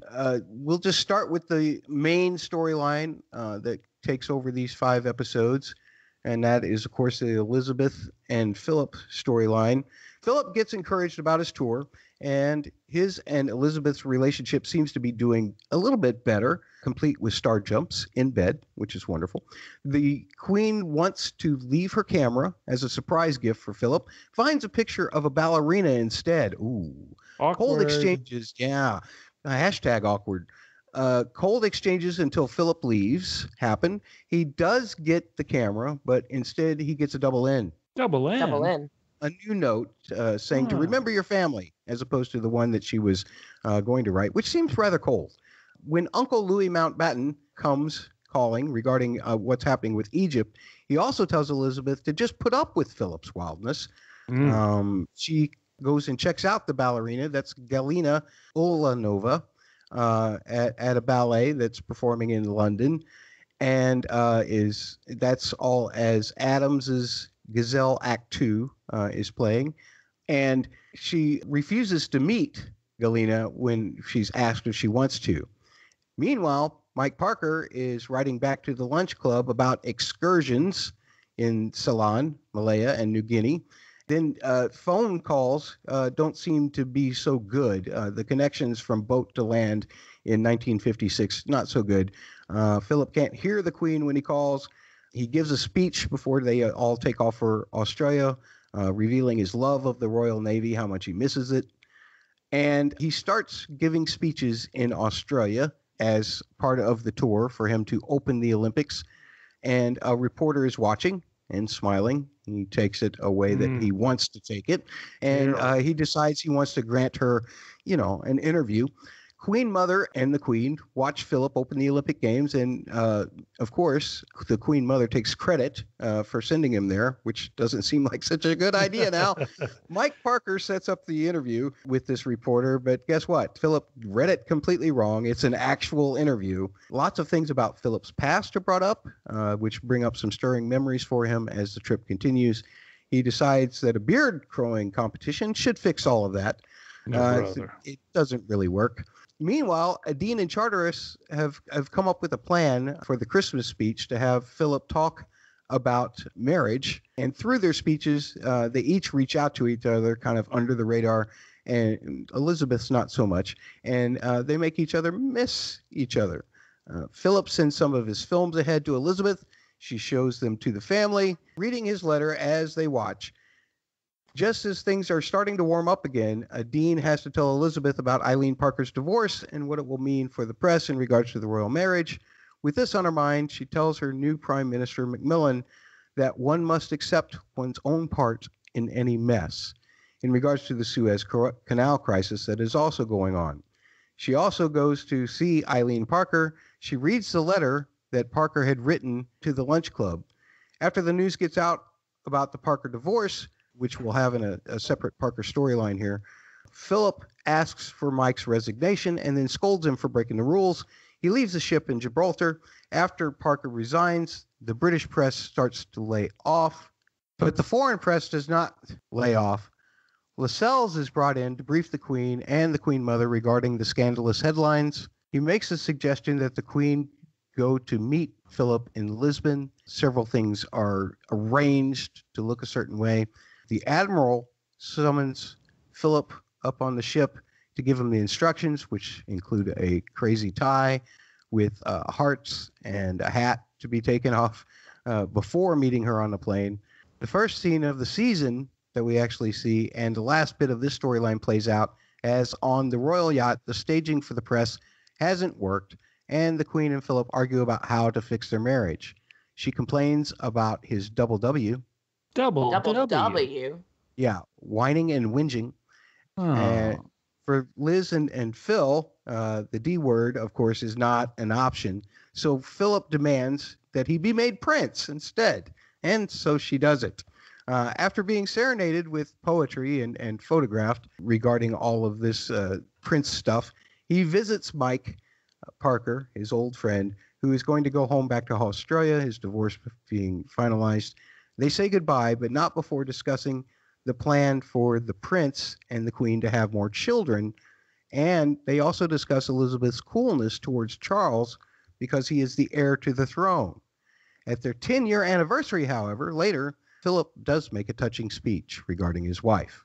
Speaker 7: we'll just start with the main storyline that takes over these 5 episodes, and that is, of course, the Elizabeth and Philip storyline. Philip gets encouraged about his tour, and his and Elizabeth's relationship seems to be doing a little bit better, complete with star jumps in bed, which is wonderful. The Queen wants to leave her camera as a surprise gift for Philip, finds a picture of a ballerina instead. Ooh.
Speaker 8: Awkward.
Speaker 7: Cold exchanges, yeah. Hashtag awkward. Cold exchanges until Philip leaves happen. He does get the camera, but instead he gets a double N.
Speaker 8: Double N.
Speaker 5: Double in.
Speaker 7: A new note saying to remember your family, as opposed to the one that she was going to write, which seems rather cold. When Uncle Louis Mountbatten comes calling regarding what's happening with Egypt, he also tells Elizabeth to just put up with Philip's wildness. She goes and checks out the ballerina. That's Galina Ulanova at a ballet that's performing in London, and that's all as Adams's Gazelle Act 2 is playing, and she refuses to meet Galina when she's asked if she wants to. Meanwhile, Mike Parker is writing back to the lunch club about excursions in Ceylon, Malaya, and New Guinea. Then phone calls don't seem to be so good. The connections from boat to land in 1956, not so good. Philip can't hear the Queen when he calls. He gives a speech before they all take off for Australia, revealing his love of the Royal Navy, how much he misses it. And he starts giving speeches in Australia as part of the tour for him to open the Olympics. And a reporter is watching and smiling. He takes it a way that he wants to take it. And he decides he wants to grant her, an interview. Queen Mother and the Queen watch Philip open the Olympic Games, and of course, the Queen Mother takes credit for sending him there, which doesn't seem like such a good idea now. Mike Parker sets up the interview with this reporter, but guess what? Philip read it completely wrong. It's an actual interview. Lots of things about Philip's past are brought up, which bring up some stirring memories for him as the trip continues. He decides that a beard growing competition should fix all of that. It doesn't really work. Meanwhile, Dean and Charteris have come up with a plan for the Christmas speech to have Philip talk about marriage. And through their speeches, they each reach out to each other kind of under the radar, and Elizabeth's not so much. And they make each other miss each other. Philip sends some of his films ahead to Elizabeth. She shows them to the family, reading his letter as they watch. Just as things are starting to warm up again, Dean has to tell Elizabeth about Eileen Parker's divorce and what it will mean for the press in regards to the royal marriage. With this on her mind, she tells her new Prime Minister, Macmillan, that one must accept one's own part in any mess in regards to the Suez Canal crisis that is also going on. She also goes to see Eileen Parker. She reads the letter that Parker had written to the lunch club. After the news gets out about the Parker divorce, which we'll have in a separate Parker storyline here, Philip asks for Mike's resignation and then scolds him for breaking the rules. He leaves the ship in Gibraltar. After Parker resigns, the British press starts to lay off, but the foreign press does not lay off. Lascelles is brought in to brief the Queen and the Queen Mother regarding the scandalous headlines. He makes a suggestion that the Queen go to meet Philip in Lisbon. Several things are arranged to look a certain way. The Admiral summons Philip up on the ship to give him the instructions, which include a crazy tie with hearts and a hat to be taken off before meeting her on the plane. The first scene of the season that we actually see and the last bit of this storyline plays out as on the royal yacht, the staging for the press hasn't worked, and the Queen and Philip argue about how to fix their marriage. She complains about his double W.
Speaker 8: Double
Speaker 5: Double
Speaker 8: W.
Speaker 5: W.
Speaker 7: Yeah, whining and whinging. And for Liz and Phil, the D word, of course, is not an option. So Philip demands that he be made prince instead. And so she does it. After being serenaded with poetry and photographed regarding all of this prince stuff, he visits Mike Parker, his old friend, who is going to go home back to Australia, his divorce being finalized. They say goodbye, but not before discussing the plan for the prince and the queen to have more children. And they also discuss Elizabeth's coolness towards Charles because he is the heir to the throne. At their 10-year anniversary, however, later, Philip does make a touching speech regarding his wife.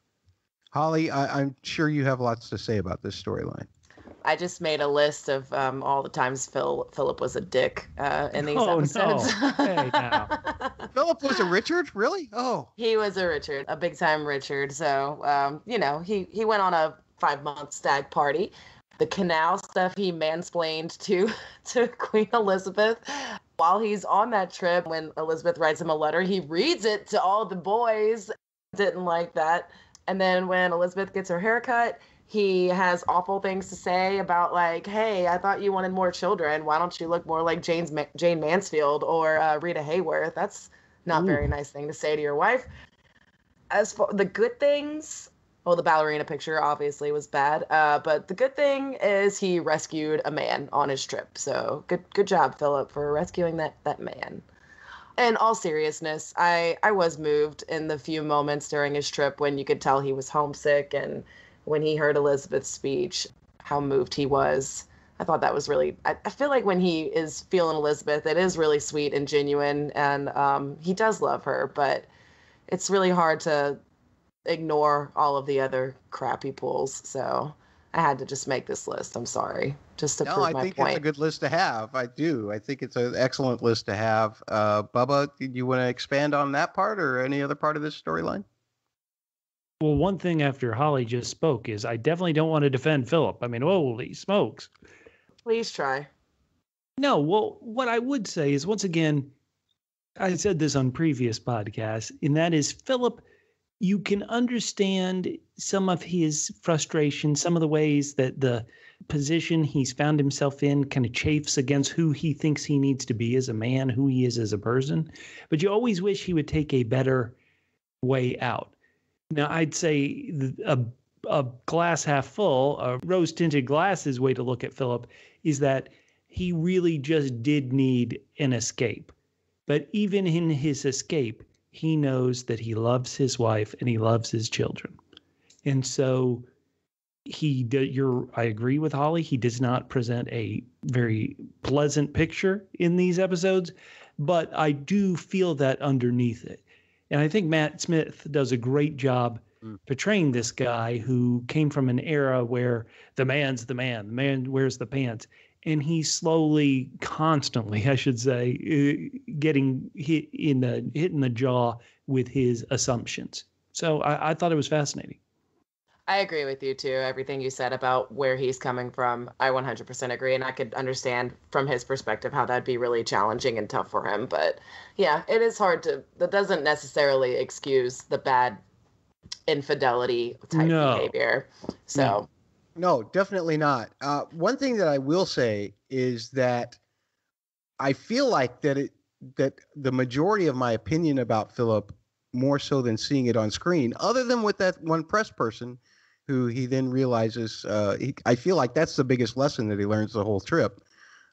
Speaker 7: Holly, I'm sure you have lots to say about this storyline.
Speaker 5: I just made a list of all the times Philip was a dick in these episodes.
Speaker 8: No. Hey, now.
Speaker 7: Philip was a Richard? Really? Oh.
Speaker 5: He was a Richard, a big time Richard. So, he went on a 5-month stag party. The canal stuff he mansplained to Queen Elizabeth. While he's on that trip, when Elizabeth writes him a letter, he reads it to all the boys. Didn't like that. And then when Elizabeth gets her haircut, he has awful things to say about, like, hey, I thought you wanted more children. Why don't you look more like Jane Mansfield or Rita Hayworth? That's not a very nice thing to say to your wife. As for the good things, well, the ballerina picture obviously was bad. But the good thing is he rescued a man on his trip. So good job, Philip, for rescuing that man. In all seriousness, I was moved in the few moments during his trip when you could tell he was homesick, and when he heard Elizabeth's speech, how moved he was. I thought that was really, I feel like when he is feeling Elizabeth, it is really sweet and genuine, and he does love her, but it's really hard to ignore all of the other crap he pulls. So I had to just make this list. I'm sorry. Just to prove my point.
Speaker 7: I think it's a good list to have. I do. I think it's an excellent list to have. Bubba, do you want to expand on that part or any other part of this storyline?
Speaker 8: Well, one thing after Holly just spoke is I definitely don't want to defend Philip. I mean, holy smokes.
Speaker 5: Please try.
Speaker 8: No, well, what I would say is, once again, I said this on previous podcasts, and that is Philip, you can understand some of his frustration, some of the ways that the position he's found himself in kind of chafes against who he thinks he needs to be as a man, who he is as a person. But you always wish he would take a better way out. Now, I'd say a glass half full, a rose-tinted glasses way to look at Philip is that he really just did need an escape. But even in his escape, he knows that he loves his wife and he loves his children. And so I agree with Holly. He does not present a very pleasant picture in these episodes, but I do feel that underneath it. And I think Matt Smith does a great job portraying this guy who came from an era where the man's the man wears the pants. And he's slowly, constantly, I should say, getting hitting the jaw with his assumptions. So I thought it was fascinating.
Speaker 5: I agree with you, too. Everything you said about where he's coming from, I 100% agree. And I could understand from his perspective how that'd be really challenging and tough for him. But yeah, it is hard that doesn't necessarily excuse the bad infidelity type behavior. So.
Speaker 7: No, definitely not. One thing that I will say is that I feel like that the majority of my opinion about Philip, more so than seeing it on screen, other than with that one press person who he then realizes, I feel like that's the biggest lesson that he learns the whole trip,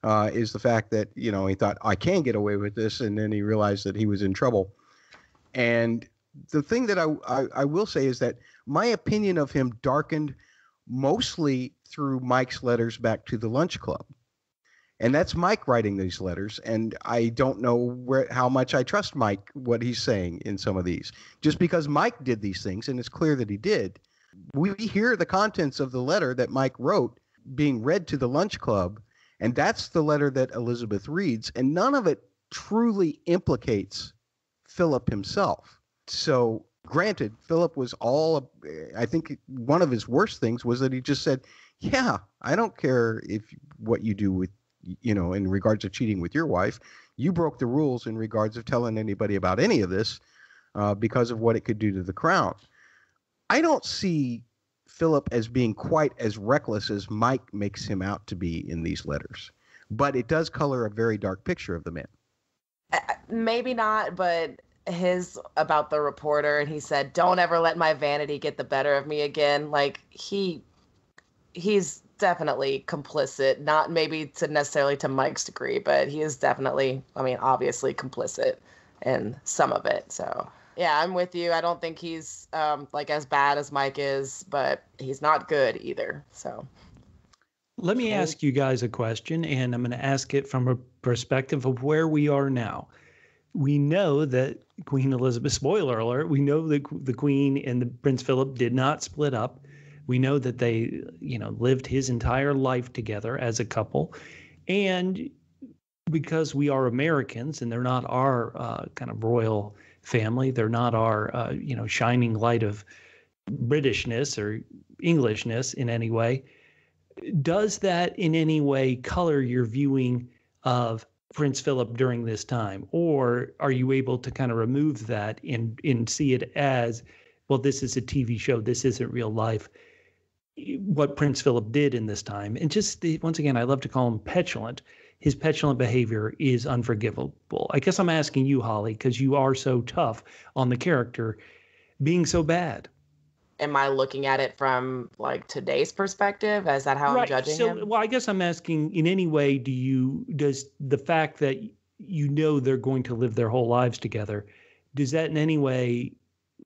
Speaker 7: is the fact that, he thought, I can get away with this, and then he realized that he was in trouble. And the thing that I will say is that my opinion of him darkened mostly through Mike's letters back to the Lunch Club. And that's Mike writing these letters. And I don't know how much I trust Mike, what he's saying in some of these. Just because Mike did these things, and it's clear that he did, we hear the contents of the letter that Mike wrote being read to the Lunch Club. And that's the letter that Elizabeth reads. And none of it truly implicates Philip himself. So Granted, Philip was all, I think one of his worst things was that he just said, yeah, I don't care if what you do with, in regards to cheating with your wife. You broke the rules in regards of telling anybody about any of this because of what it could do to the crown. I don't see Philip as being quite as reckless as Mike makes him out to be in these letters. But it does color a very dark picture of the man.
Speaker 5: Maybe not, but his about the reporter, and he said, "Don't ever let my vanity get the better of me again." Like he's definitely complicit, not maybe to necessarily to Mike's degree, but he is definitely, obviously complicit in some of it. So yeah, I'm with you. I don't think he's like as bad as Mike is, but he's not good either. So
Speaker 8: let me ask you guys a question, and I'm going to ask it from a perspective of where we are now. We know that Queen Elizabeth, spoiler alert, we know that the Queen and the Prince Philip did not split up. We know that they, lived his entire life together as a couple. And because we are Americans and they're not our kind of royal family, they're not our, shining light of Britishness or Englishness in any way, does that in any way color your viewing of Prince Philip during this time? Or are you able to kind of remove that and see it as, well, this is a TV show, this isn't real life, what Prince Philip did in this time? And just, once again, I love to call him petulant. His petulant behavior is unforgivable. I guess I'm asking you, Holly, because you are so tough on the character being so bad.
Speaker 5: Am I looking at it from like today's perspective? Is that how I'm judging him?
Speaker 8: Well, I guess I'm asking, in any way, does the fact that they're going to live their whole lives together, does that in any way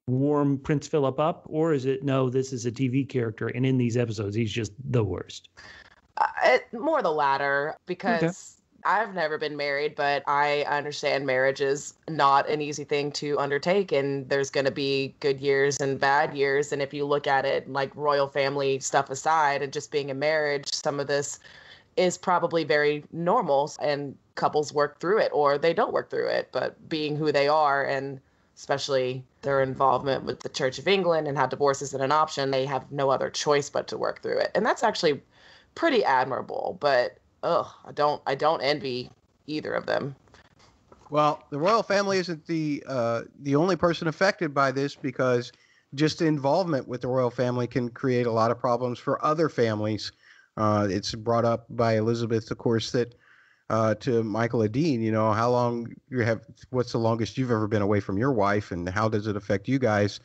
Speaker 8: warm Prince Philip up? Or is it, no, this is a TV character, and in these episodes, he's just the worst?
Speaker 5: More the latter, because
Speaker 8: Okay.
Speaker 5: I've never been married, but I understand marriage is not an easy thing to undertake, and there's going to be good years and bad years. And if you look at it like royal family stuff aside and just being a marriage, some of this is probably very normal, and couples work through it or they don't work through it. But being who they are, and especially their involvement with the Church of England and how divorce isn't an option, they have no other choice but to work through it. And that's actually pretty admirable, but I don't envy either of them.
Speaker 7: Well, the royal family isn't the only person affected by this, because just involvement with the royal family can create a lot of problems for other families. It's brought up by Elizabeth, of course, that to Michael Adine, how long what's the longest you've ever been away from your wife, and how does it affect you guys?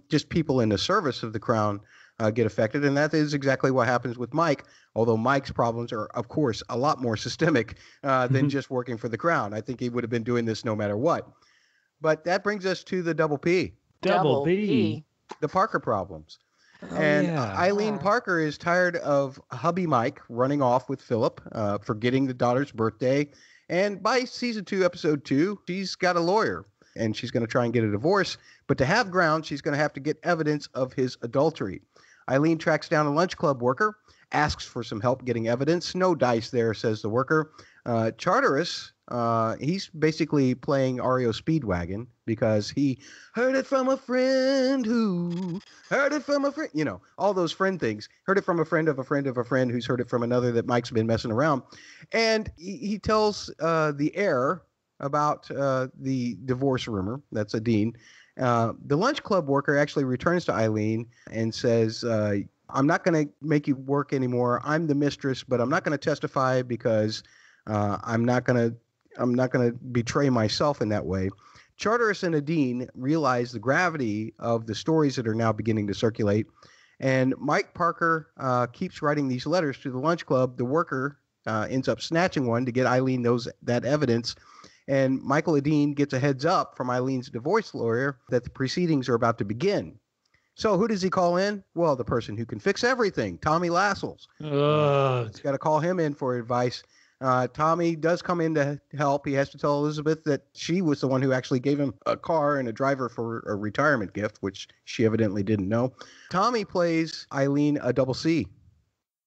Speaker 7: Just people in the service of the crown get affected, and that is exactly what happens with Mike, although Mike's problems are, of course, a lot more systemic than just working for the crown. I think he would have been doing this no matter what. But that brings us to the double P.
Speaker 8: Double P.
Speaker 7: The Parker problems.
Speaker 8: Oh,
Speaker 7: and
Speaker 8: yeah.
Speaker 7: Eileen Parker is tired of hubby Mike running off with Philip, forgetting the daughter's birthday. And by season 2, episode 2, she's got a lawyer, and she's going to try and get a divorce. But to have grounds, she's going to have to get evidence of his adultery. Eileen tracks down a lunch club worker, asks for some help getting evidence. No dice there, says the worker. Charteris, he's basically playing REO Speedwagon because he heard it from a friend who heard it from a friend. All those friend things. Heard it from a friend of a friend of a friend who's heard it from another that Mike's been messing around. And he tells the heir about the divorce rumor. That's Adine. The lunch club worker actually returns to Eileen and says, I'm not going to make you work anymore. I'm the mistress, but I'm not going to testify because I'm not going to betray myself in that way. Charteris and Adine realize the gravity of the stories that are now beginning to circulate. And Mike Parker keeps writing these letters to the lunch club. The worker ends up snatching one to get Eileen that evidence. And Michael Adine gets a heads up from Eileen's divorce lawyer that the proceedings are about to begin. So who does he call in? Well, the person who can fix everything, Tommy Lascelles. He's got to call him in for advice. Tommy does come in to help. He has to tell Elizabeth that she was the one who actually gave him a car and a driver for a retirement gift, which she evidently didn't know. Tommy plays Eileen a double C.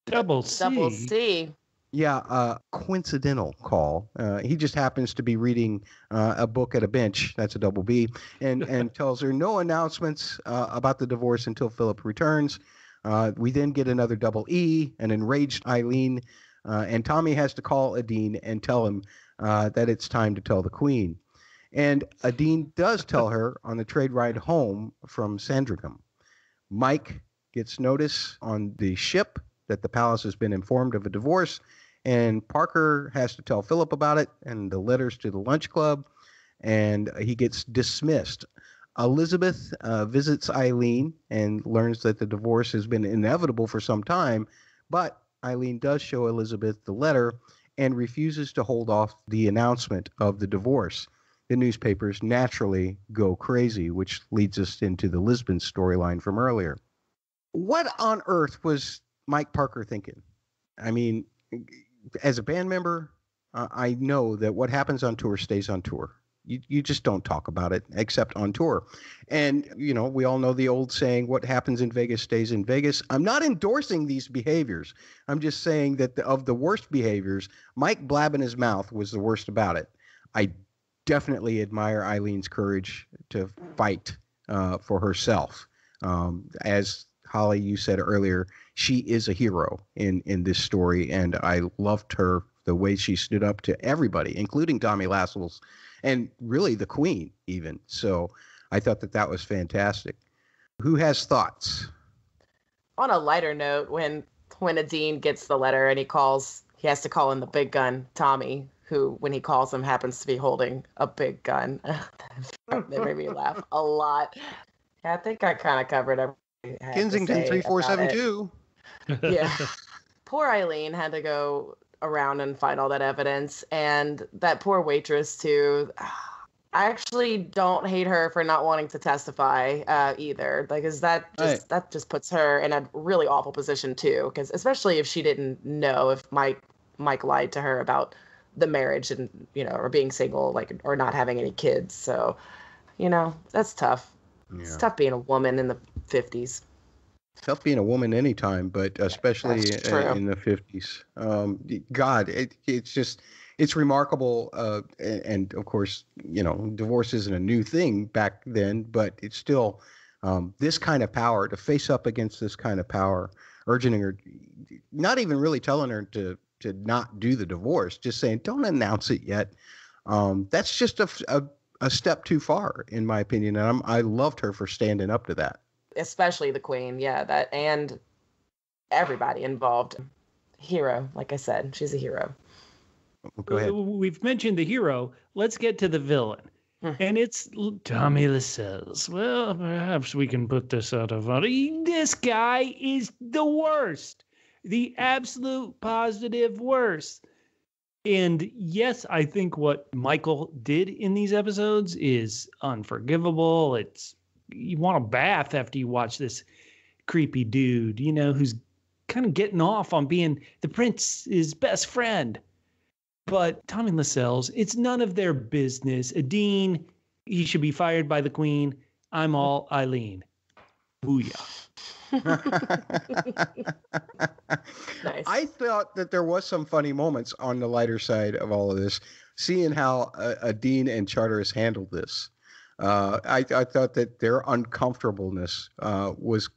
Speaker 8: Double C?
Speaker 5: Double C.
Speaker 7: Yeah, coincidental call. He just happens to be reading a book at a bench. That's a double B, and tells her no announcements about the divorce until Philip returns. We then get another double E, an enraged Eileen, and Tommy has to call Adine and tell him that it's time to tell the Queen. And Adine does tell her on the trade ride home from Sandringham. Mike gets notice on the ship that the palace has been informed of a divorce, and Parker has to tell Philip about it and the letters to the lunch club, and he gets dismissed. Elizabeth visits Eileen and learns that the divorce has been inevitable for some time, but Eileen does show Elizabeth the letter and refuses to hold off the announcement of the divorce. The newspapers naturally go crazy, which leads us into the Lisbon storyline from earlier. What on earth was Mike Parker thinking? I mean, as a band member, I know that what happens on tour stays on tour. You just don't talk about it except on tour. And, you know, we all know the old saying, what happens in Vegas stays in Vegas. I'm not endorsing these behaviors. I'm just saying that of the worst behaviors, Mike blabbing his mouth was the worst about it. I definitely admire Eileen's courage to fight for herself. As Holly, you said earlier, she is a hero in this story, and I loved her, the way she stood up to everybody, including Tommy Lascelles, and really the Queen even. So I thought that was fantastic. Who has thoughts?
Speaker 5: On a lighter note, when Adine gets the letter and he has to call in the big gun, Tommy, who, when he calls him, happens to be holding a big gun. That made me laugh a lot. Yeah, I think I kind of covered everything.
Speaker 7: Kensington 3472.
Speaker 5: Yeah. Poor Eileen had to go around and find all that evidence, and that poor waitress too. I actually don't hate her for not wanting to testify either, because that just puts her in a really awful position too, because especially if she didn't know if Mike lied to her about the marriage and, you know, or being single, like, or not having any kids. So, you know, that's tough. Yeah. It's tough being a woman in the 50s.
Speaker 7: Tough being a woman anytime, but especially in the 50s. God, it's remarkable. And of course, you know, divorce isn't a new thing back then, but it's still this kind of power, to face up against this kind of power, urging her, not even really telling her to not do the divorce, just saying, don't announce it yet. That's just a step too far, in my opinion. And I loved her for standing up to that.
Speaker 5: Especially the Queen, yeah, that, and everybody involved. Hero, like I said, she's a hero.
Speaker 7: Go ahead.
Speaker 8: We've mentioned the hero. Let's get to the villain. And it's Tommy Lascelles. Well, perhaps we can put this out of order. This guy is the worst. The absolute positive worst. And yes, I think what Michael did in these episodes is unforgivable. You want a bath after you watch this creepy dude, you know, who's kind of getting off on being the prince's best friend. But Tommy Lascelles, it's none of their business. Adine, he should be fired by the Queen. I'm all Eileen. Booyah.
Speaker 5: Nice.
Speaker 7: I thought that there was some funny moments on the lighter side of all of this, seeing how Adine and Charteris handled this. I thought that their uncomfortableness was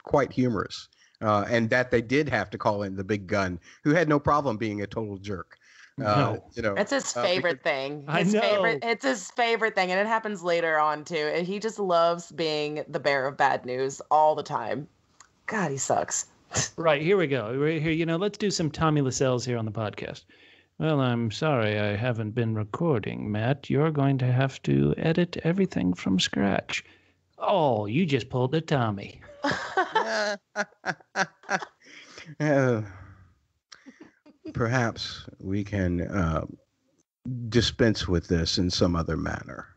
Speaker 7: quite humorous, and that they did have to call in the big gun, who had no problem being a total jerk.
Speaker 8: No.
Speaker 7: You know,
Speaker 5: it's his favorite thing.
Speaker 8: I know.
Speaker 5: It's his favorite thing, and it happens later on too. And he just loves being the bearer of bad news all the time. God, he sucks.
Speaker 8: Right, here we go. We're here, you know, let's do some Tommy Lascelles here on the podcast. Well, I'm sorry I haven't been recording, Matt. You're going to have to edit everything from scratch. Oh, you just pulled a Tommy.
Speaker 7: Perhaps we can dispense with this in some other manner.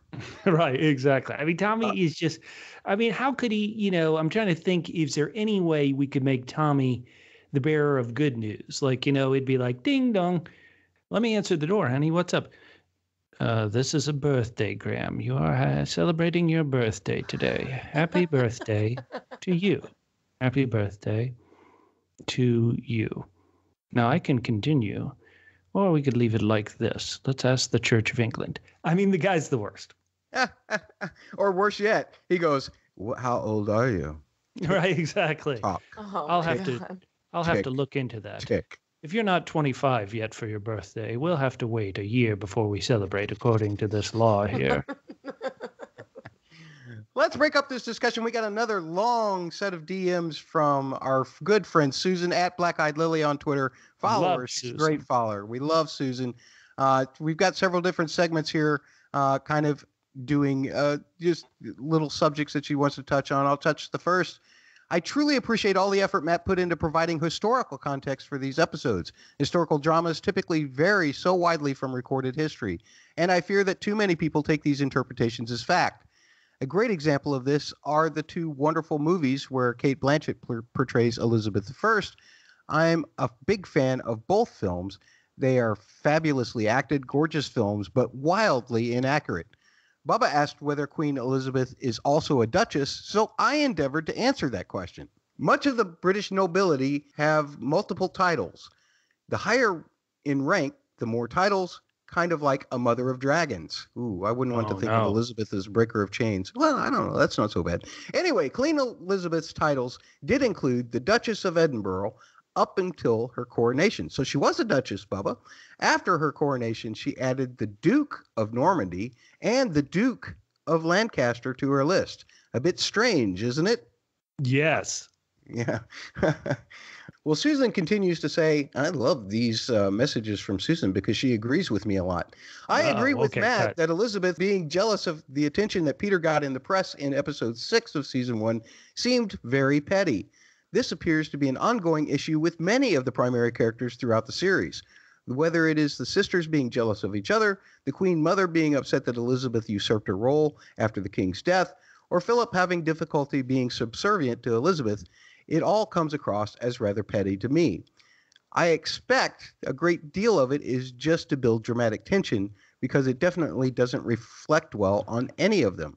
Speaker 8: Right, exactly. I mean, Tommy is just, I mean, how could he, you know, I'm trying to think, is there any way we could make Tommy the bearer of good news? Like, you know, it'd be like, ding dong. Let me answer the door, honey. What's up? This is a birthday, Graham. You are celebrating your birthday today. Happy birthday to you. Happy birthday to you. Now, I can continue, or we could leave it like this. Let's ask the Church of England. I mean, the guy's the worst.
Speaker 7: Or worse yet, he goes, how old are you?
Speaker 8: Right, exactly.
Speaker 7: Talk.
Speaker 5: Oh,
Speaker 8: I'll
Speaker 5: my
Speaker 8: have to
Speaker 5: God.
Speaker 8: I'll have to
Speaker 7: Tick.
Speaker 8: look into that.
Speaker 7: Tick.
Speaker 8: If you're not 25 yet for your birthday, we'll have to wait a year before we celebrate according to this law here.
Speaker 7: Let's break up this discussion. We got another long set of DMs from our good friend Susan at Black Eyed Lily on Twitter. Follow
Speaker 8: Love
Speaker 7: her. She's a
Speaker 8: Susan.
Speaker 7: great follower. We love Susan. We've got several different segments here, kind of doing just little subjects that she wants to touch on. I'll touch the first. I truly appreciate all the effort Matt put into providing historical context for these episodes. Historical dramas typically vary so widely from recorded history, and I fear that too many people take these interpretations as fact. A great example of this are the two wonderful movies where Kate Blanchett portrays Elizabeth I. I'm a big fan of both films. They are fabulously acted, gorgeous films, but wildly inaccurate. Bubba asked whether Queen Elizabeth is also a duchess, so I endeavored to answer that question. Much of the British nobility have multiple titles. The higher in rank, the more titles, kind of like a mother of dragons. Ooh, I wouldn't want to think of Elizabeth as breaker of chains. Well, I don't know. That's not so bad. Anyway, Queen Elizabeth's titles did include the Duchess of Edinburgh up until her coronation. So she was a duchess, Bubba. After her coronation, she added the Duke of Normandy and the Duke of Lancaster to her list. A bit strange, isn't it?
Speaker 8: Yes.
Speaker 7: Yeah. Well, Susan continues to say, I love these messages from Susan because she agrees with me a lot. I agree with Matt that Elizabeth being jealous of the attention that Peter got in the press in episode 6 of season 1 seemed very petty. This appears to be an ongoing issue with many of the primary characters throughout the series. Whether it is the sisters being jealous of each other, the Queen Mother being upset that Elizabeth usurped her role after the king's death, or Philip having difficulty being subservient to Elizabeth, it all comes across as rather petty to me. I expect a great deal of it is just to build dramatic tension because it definitely doesn't reflect well on any of them.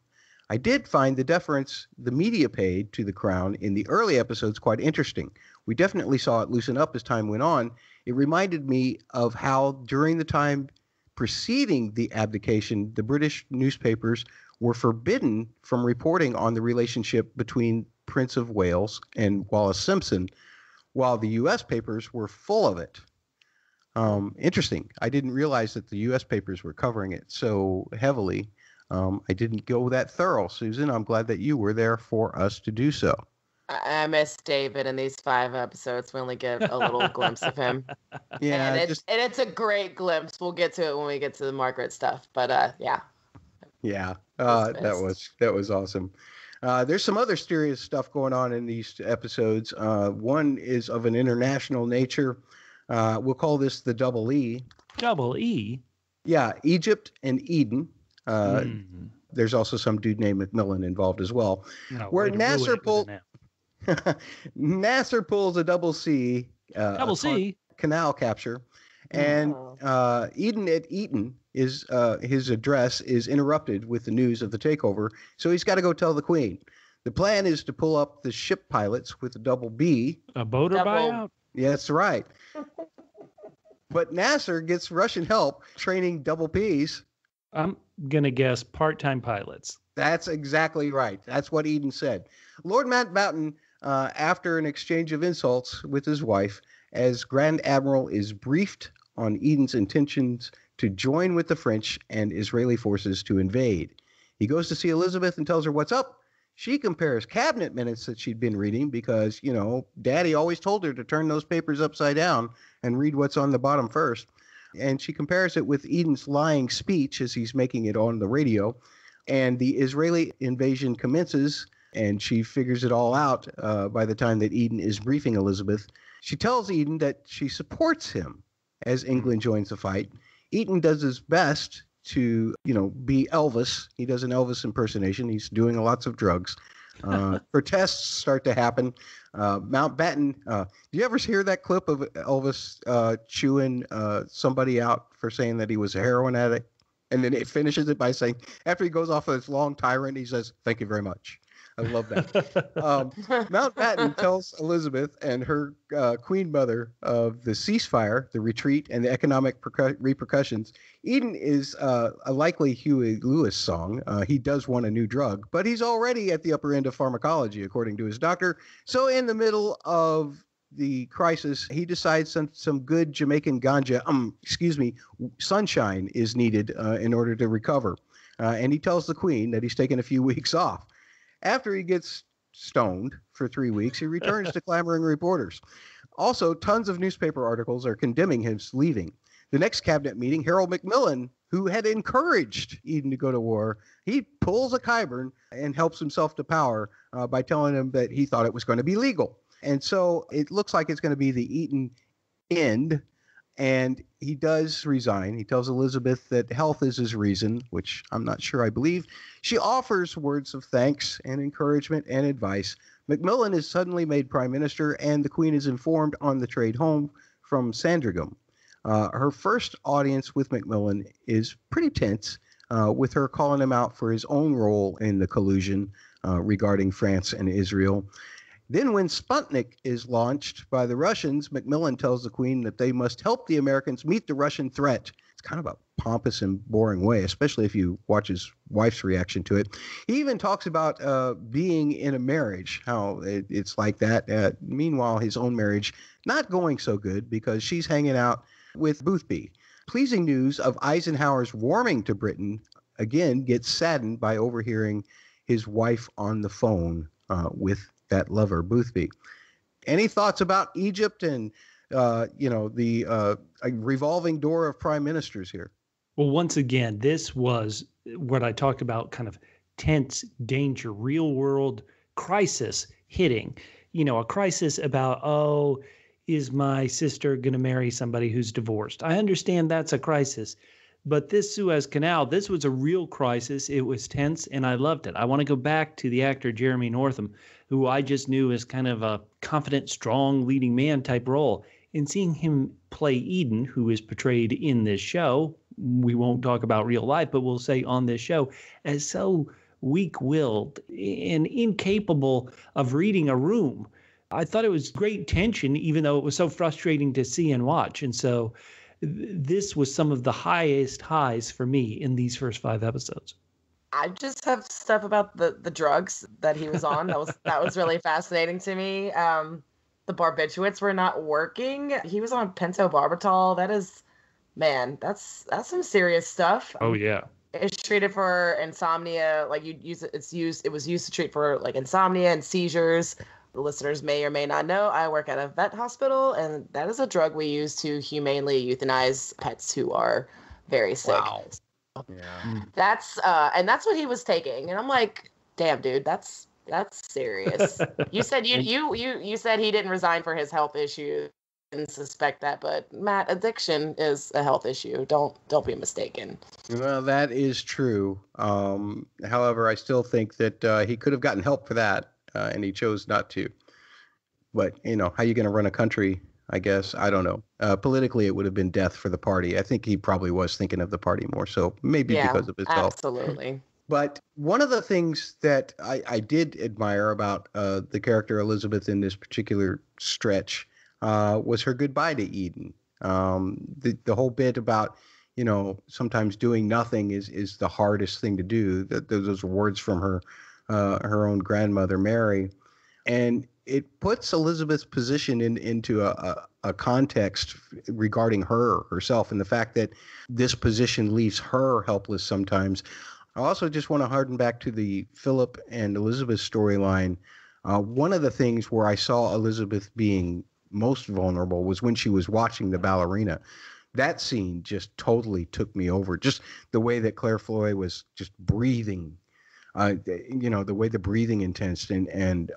Speaker 7: I did find the deference the media paid to the crown in the early episodes quite interesting. We definitely saw it loosen up as time went on. It reminded me of how during the time preceding the abdication, the British newspapers were forbidden from reporting on the relationship between Prince of Wales and Wallis Simpson, while the U.S. papers were full of it. Interesting. I didn't realize that the U.S. papers were covering it so heavily. I didn't go that thorough, Susan. I'm glad that you were there for us to do so.
Speaker 5: I miss David in these 5 episodes. We only get a little glimpse of him.
Speaker 7: Yeah,
Speaker 5: and it's a great glimpse. We'll get to it when we get to the Margaret stuff. But yeah.
Speaker 7: Yeah, that was awesome. There's some other serious stuff going on in these episodes. One is of an international nature. We'll call this the Double E.
Speaker 8: Double E?
Speaker 7: Yeah, Egypt and Eden. There's also some dude named Macmillan involved as well.
Speaker 8: No,
Speaker 7: where NASA pulls a double C.
Speaker 8: Double C?
Speaker 7: Canal capture. And Eden at Eton is his address is interrupted with the news of the takeover, so he's got to go tell the Queen. The plan is to pull up the ship pilots with a double B.
Speaker 8: A boater buyout?
Speaker 7: Yeah, that's right. But Nasser gets Russian help training double Ps.
Speaker 8: I'm going to guess part-time pilots.
Speaker 7: That's exactly right. That's what Eden said. Lord Mountbatten, after an exchange of insults with his wife, as Grand Admiral is briefed on Eden's intentions to join with the French and Israeli forces to invade. He goes to see Elizabeth and tells her what's up. She compares cabinet minutes that she'd been reading because, you know, Daddy always told her to turn those papers upside down and read what's on the bottom first. And she compares it with Eden's lying speech as he's making it on the radio. And the Israeli invasion commences, and she figures it all out by the time that Eden is briefing Elizabeth. She tells Eden that she supports him as England joins the fight. Eden does his best to, you know, be Elvis. He does an Elvis impersonation. He's doing lots of drugs. Protests start to happen. Mountbatten, do you ever hear that clip of Elvis chewing somebody out for saying that he was a heroin addict? And then it finishes it by saying, after he goes off of this long tirade, he says, "Thank you very much." I love that. Mountbatten tells Elizabeth and her queen mother of the ceasefire, the retreat, and the economic repercussions. Eden is a likely Huey Lewis song. He does want a new drug, but he's already at the upper end of pharmacology, according to his doctor. So in the middle of the crisis, he decides some good Jamaican ganja, sunshine is needed in order to recover. And he tells the queen that he's taking a few weeks off. After he gets stoned for 3 weeks, he returns to clamoring reporters. Also, tons of newspaper articles are condemning his leaving. The next cabinet meeting, Harold Macmillan, who had encouraged Eden to go to war, he pulls a Kyburn and helps himself to power by telling him that he thought it was going to be legal. And so it looks like it's going to be the Eden end. And he does resign. He tells Elizabeth that health is his reason, which I'm not sure I believe. She offers words of thanks and encouragement and advice. Macmillan is suddenly made prime minister, and the queen is informed on the trade home from Sandringham. Her first audience with Macmillan is pretty tense, with her calling him out for his own role in the collusion regarding France and Israel. Then when Sputnik is launched by the Russians, Macmillan tells the Queen that they must help the Americans meet the Russian threat. It's kind of a pompous and boring way, especially if you watch his wife's reaction to it. He even talks about being in a marriage, how it's like that. Meanwhile, his own marriage not going so good because she's hanging out with Boothby. Pleasing news of Eisenhower's warming to Britain, again, gets saddened by overhearing his wife on the phone with that lover, Boothby. Any thoughts about Egypt and, the revolving door of prime ministers here?
Speaker 8: Well, once again, this was what I talked about, kind of tense, danger, real world crisis hitting. A crisis about, is my sister going to marry somebody who's divorced? I understand that's a crisis. But this Suez Canal, this was a real crisis. It was tense, and I loved it. I want to go back to the actor Jeremy Northam, who I just knew as kind of a confident, strong, leading man type role. And seeing him play Eden, who is portrayed in this show, we won't talk about real life, but we'll say on this show, as so weak-willed and incapable of reading a room. I thought it was great tension, even though it was so frustrating to see and watch. And so this was some of the highest highs for me in these first 5 episodes.
Speaker 5: I just have stuff about the drugs that he was on. That was really fascinating to me. The barbiturates were not working. He was on pentobarbital. That is, man, that's some serious stuff.
Speaker 8: Oh yeah.
Speaker 5: It's treated for insomnia. Like it was used to treat for like insomnia and seizures. The listeners may or may not know, I work at a vet hospital, and that is a drug we use to humanely euthanize pets who are very sick.
Speaker 7: Wow. Yeah.
Speaker 5: That's what he was taking, and I'm like, damn, dude, that's serious. You said you said he didn't resign for his health issues. Didn't suspect that, but Matt, addiction is a health issue. Don't be mistaken.
Speaker 7: Well, that is true. However, I still think that he could have gotten help for that. And he chose not to. But, how are you going to run a country, I guess? I don't know. Politically, it would have been death for the party. I think he probably was thinking of the party more so, maybe because of his health.
Speaker 5: Absolutely.
Speaker 7: But one of the things that I did admire about the character Elizabeth in this particular stretch was her goodbye to Eden. The whole bit about, sometimes doing nothing is the hardest thing to do. Those words from her own grandmother, Mary. And it puts Elizabeth's position into a context regarding herself and the fact that this position leaves her helpless sometimes. I also just want to harden back to the Philip and Elizabeth storyline. One of the things where I saw Elizabeth being most vulnerable was when she was watching the ballerina. That scene just totally took me over. Just the way that Claire Foy was just breathing. The way the breathing intense and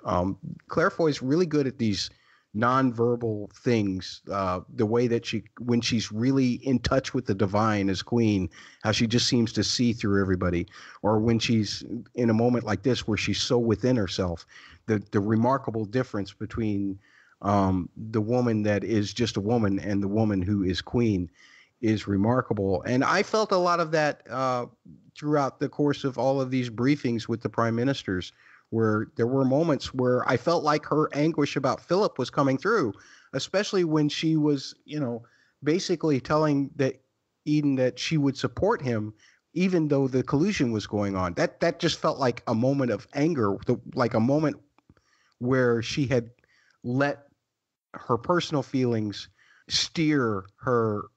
Speaker 7: Claire Foy's really good at these nonverbal things. The way that when she's really in touch with the divine as queen, how she just seems to see through everybody, or when she's in a moment like this where she's so within herself, the remarkable difference between the woman that is just a woman and the woman who is queen is remarkable. And I felt a lot of that throughout the course of all of these briefings with the prime ministers, where there were moments where I felt like her anguish about Philip was coming through, especially when she was, basically telling Eden that she would support him even though the collusion was going on. That just felt like a moment of anger, like a moment where she had let her personal feelings steer her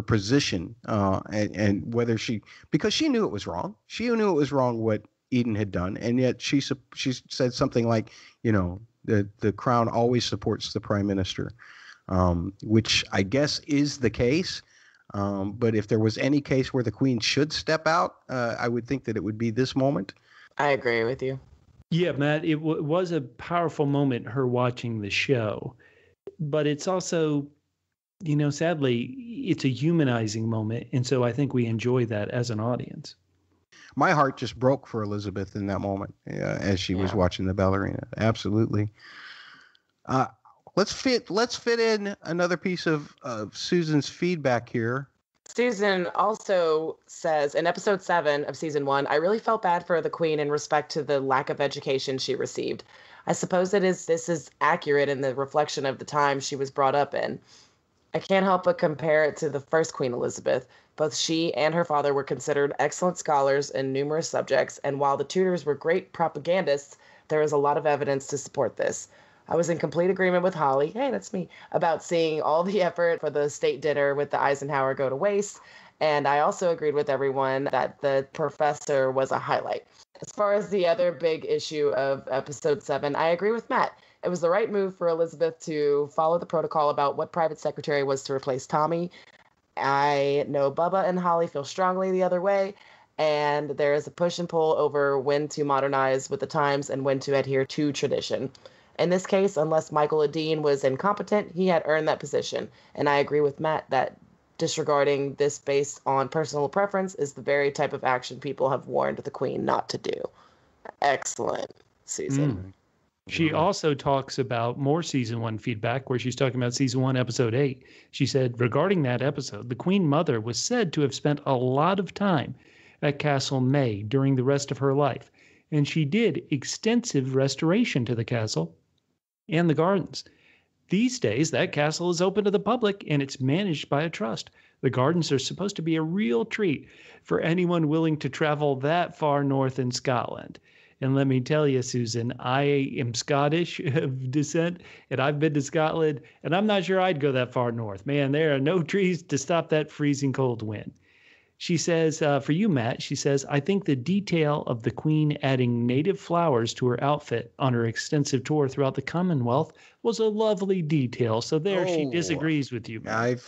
Speaker 7: position, and whether because she knew it was wrong. She knew it was wrong what Eden had done, and yet she said something like, the crown always supports the prime minister, which I guess is the case. But if there was any case where the queen should step out, I would think that it would be this moment.
Speaker 5: I agree with you.
Speaker 8: Yeah, Matt, it was a powerful moment, her watching the show. But it's also, sadly, it's a humanizing moment. And so I think we enjoy that as an audience.
Speaker 7: My heart just broke for Elizabeth in that moment as she was watching the ballerina. Absolutely. Let's fit in another piece of Susan's feedback here.
Speaker 5: Susan also says in episode 7 of season 1, I really felt bad for the queen in respect to the lack of education she received. I suppose this is accurate in the reflection of the time she was brought up in. I can't help but compare it to the first Queen Elizabeth. Both she and her father were considered excellent scholars in numerous subjects, and while the Tudors were great propagandists, there is a lot of evidence to support this. I was in complete agreement with Holly, hey, that's me, about seeing all the effort for the state dinner with the Eisenhower go to waste. And I also agreed with everyone that the professor was a highlight. As far as the other big issue of episode 7, I agree with Matt. It was the right move for Elizabeth to follow the protocol about what private secretary was to replace Tommy. I know Bubba and Holly feel strongly the other way, and there is a push and pull over when to modernize with the times and when to adhere to tradition. In this case, unless Michael Adine was incompetent, he had earned that position. And I agree with Matt that disregarding this based on personal preference is the very type of action people have warned the Queen not to do. Excellent, Susan.
Speaker 8: She also talks about more season 1 feedback where she's talking about season 1, episode 8. She said, regarding that episode, the Queen Mother was said to have spent a lot of time at Castle May during the rest of her life. And she did extensive restoration to the castle and the gardens. These days, that castle is open to the public and it's managed by a trust. The gardens are supposed to be a real treat for anyone willing to travel that far north in Scotland. And let me tell you, Susan, I am Scottish of descent, and I've been to Scotland, and I'm not sure I'd go that far north. Man, there are no trees to stop that freezing cold wind. She says, for you, Matt, she says, I think the detail of the Queen adding native flowers to her outfit on her extensive tour throughout the Commonwealth was a lovely detail. So there, she disagrees with you, Matt.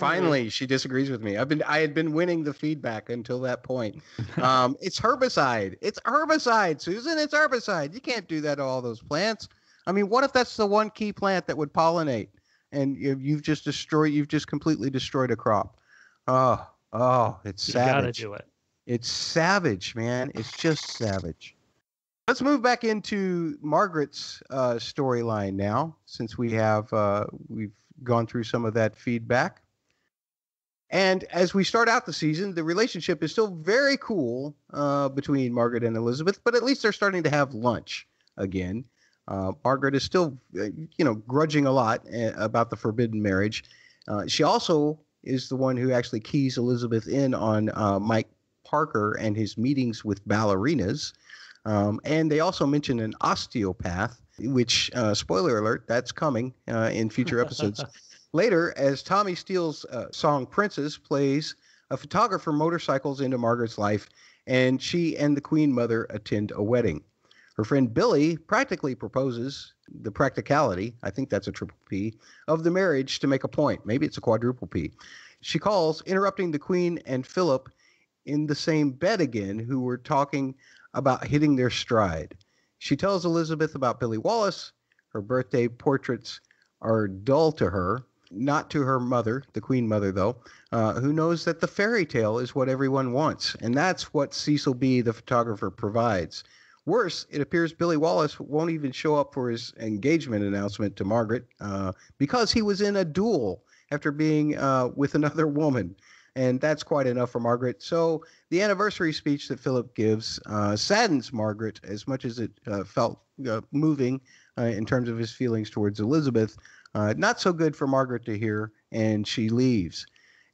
Speaker 7: She disagrees with me. I had been winning the feedback until that point. It's herbicide. It's herbicide, Susan. It's herbicide. You can't do that to all those plants. I mean, what if that's the one key plant that would pollinate, and you've just completely destroyed a crop? Oh, it's savage.
Speaker 8: You gotta do it.
Speaker 7: It's savage, man. It's just savage. Let's move back into Margaret's storyline now, since we've gone through some of that feedback. And as we start out the season, the relationship is still very cool between Margaret and Elizabeth, but at least they're starting to have lunch again. Margaret is still, grudging a lot about the forbidden marriage. She also is the one who actually keys Elizabeth in on Mike Parker and his meetings with ballerinas. And they also mention an osteopath, which, spoiler alert, that's coming in future episodes. Later, as Tommy Steele's song Princess plays, a photographer motorcycles into Margaret's life, and she and the Queen Mother attend a wedding. Her friend Billy practically proposes the practicality, I think that's a triple P, of the marriage to make a point. Maybe it's a quadruple P. She calls, interrupting the Queen and Philip in the same bed again, who were talking about hitting their stride. She tells Elizabeth about Billy Wallace. Her birthday portraits are dull to her, not to her mother, the Queen Mother, though, who knows that the fairy tale is what everyone wants. And that's what Cecil B., the photographer, provides. Worse, it appears Billy Wallace won't even show up for his engagement announcement to Margaret because he was in a duel after being with another woman. And that's quite enough for Margaret. So the anniversary speech that Philip gives saddens Margaret as much as it felt moving in terms of his feelings towards Elizabeth. Not so good for Margaret to hear, and she leaves.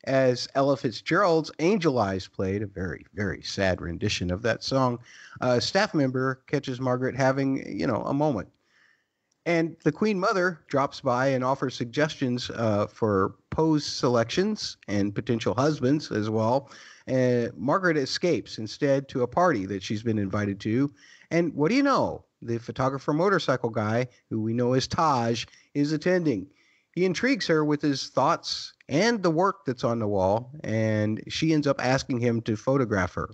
Speaker 7: As Ella Fitzgerald's Angel Eyes played, a very, very sad rendition of that song, a staff member catches Margaret having, a moment. And the Queen Mother drops by and offers suggestions for pose selections and potential husbands as well. Margaret escapes instead to a party that she's been invited to. And what do you know? The photographer motorcycle guy, who we know as Taj, is attending. He intrigues her with his thoughts and the work that's on the wall, and she ends up asking him to photograph her.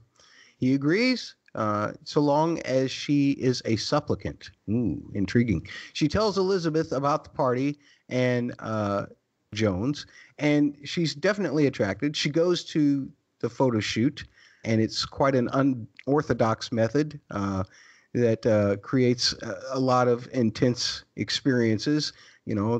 Speaker 7: He agrees, so long as she is a supplicant. Ooh, intriguing. She tells Elizabeth about the party and Jones, and she's definitely attracted. She goes to the photo shoot, and it's quite an unorthodox method that creates a lot of intense experiences.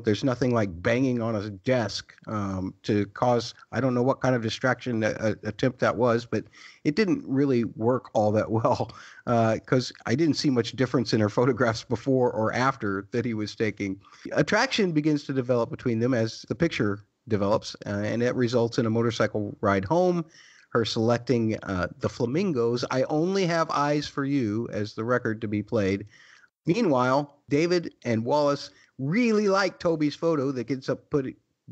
Speaker 7: There's nothing like banging on a desk to cause, I don't know what kind of distraction attempt that was, but it didn't really work all that well because I didn't see much difference in her photographs before or after that he was taking. Attraction begins to develop between them as the picture develops, and it results in a motorcycle ride home, her selecting the Flamingos' I Only Have Eyes for You as the record to be played. Meanwhile, David and Wallace really like Toby's photo that gets up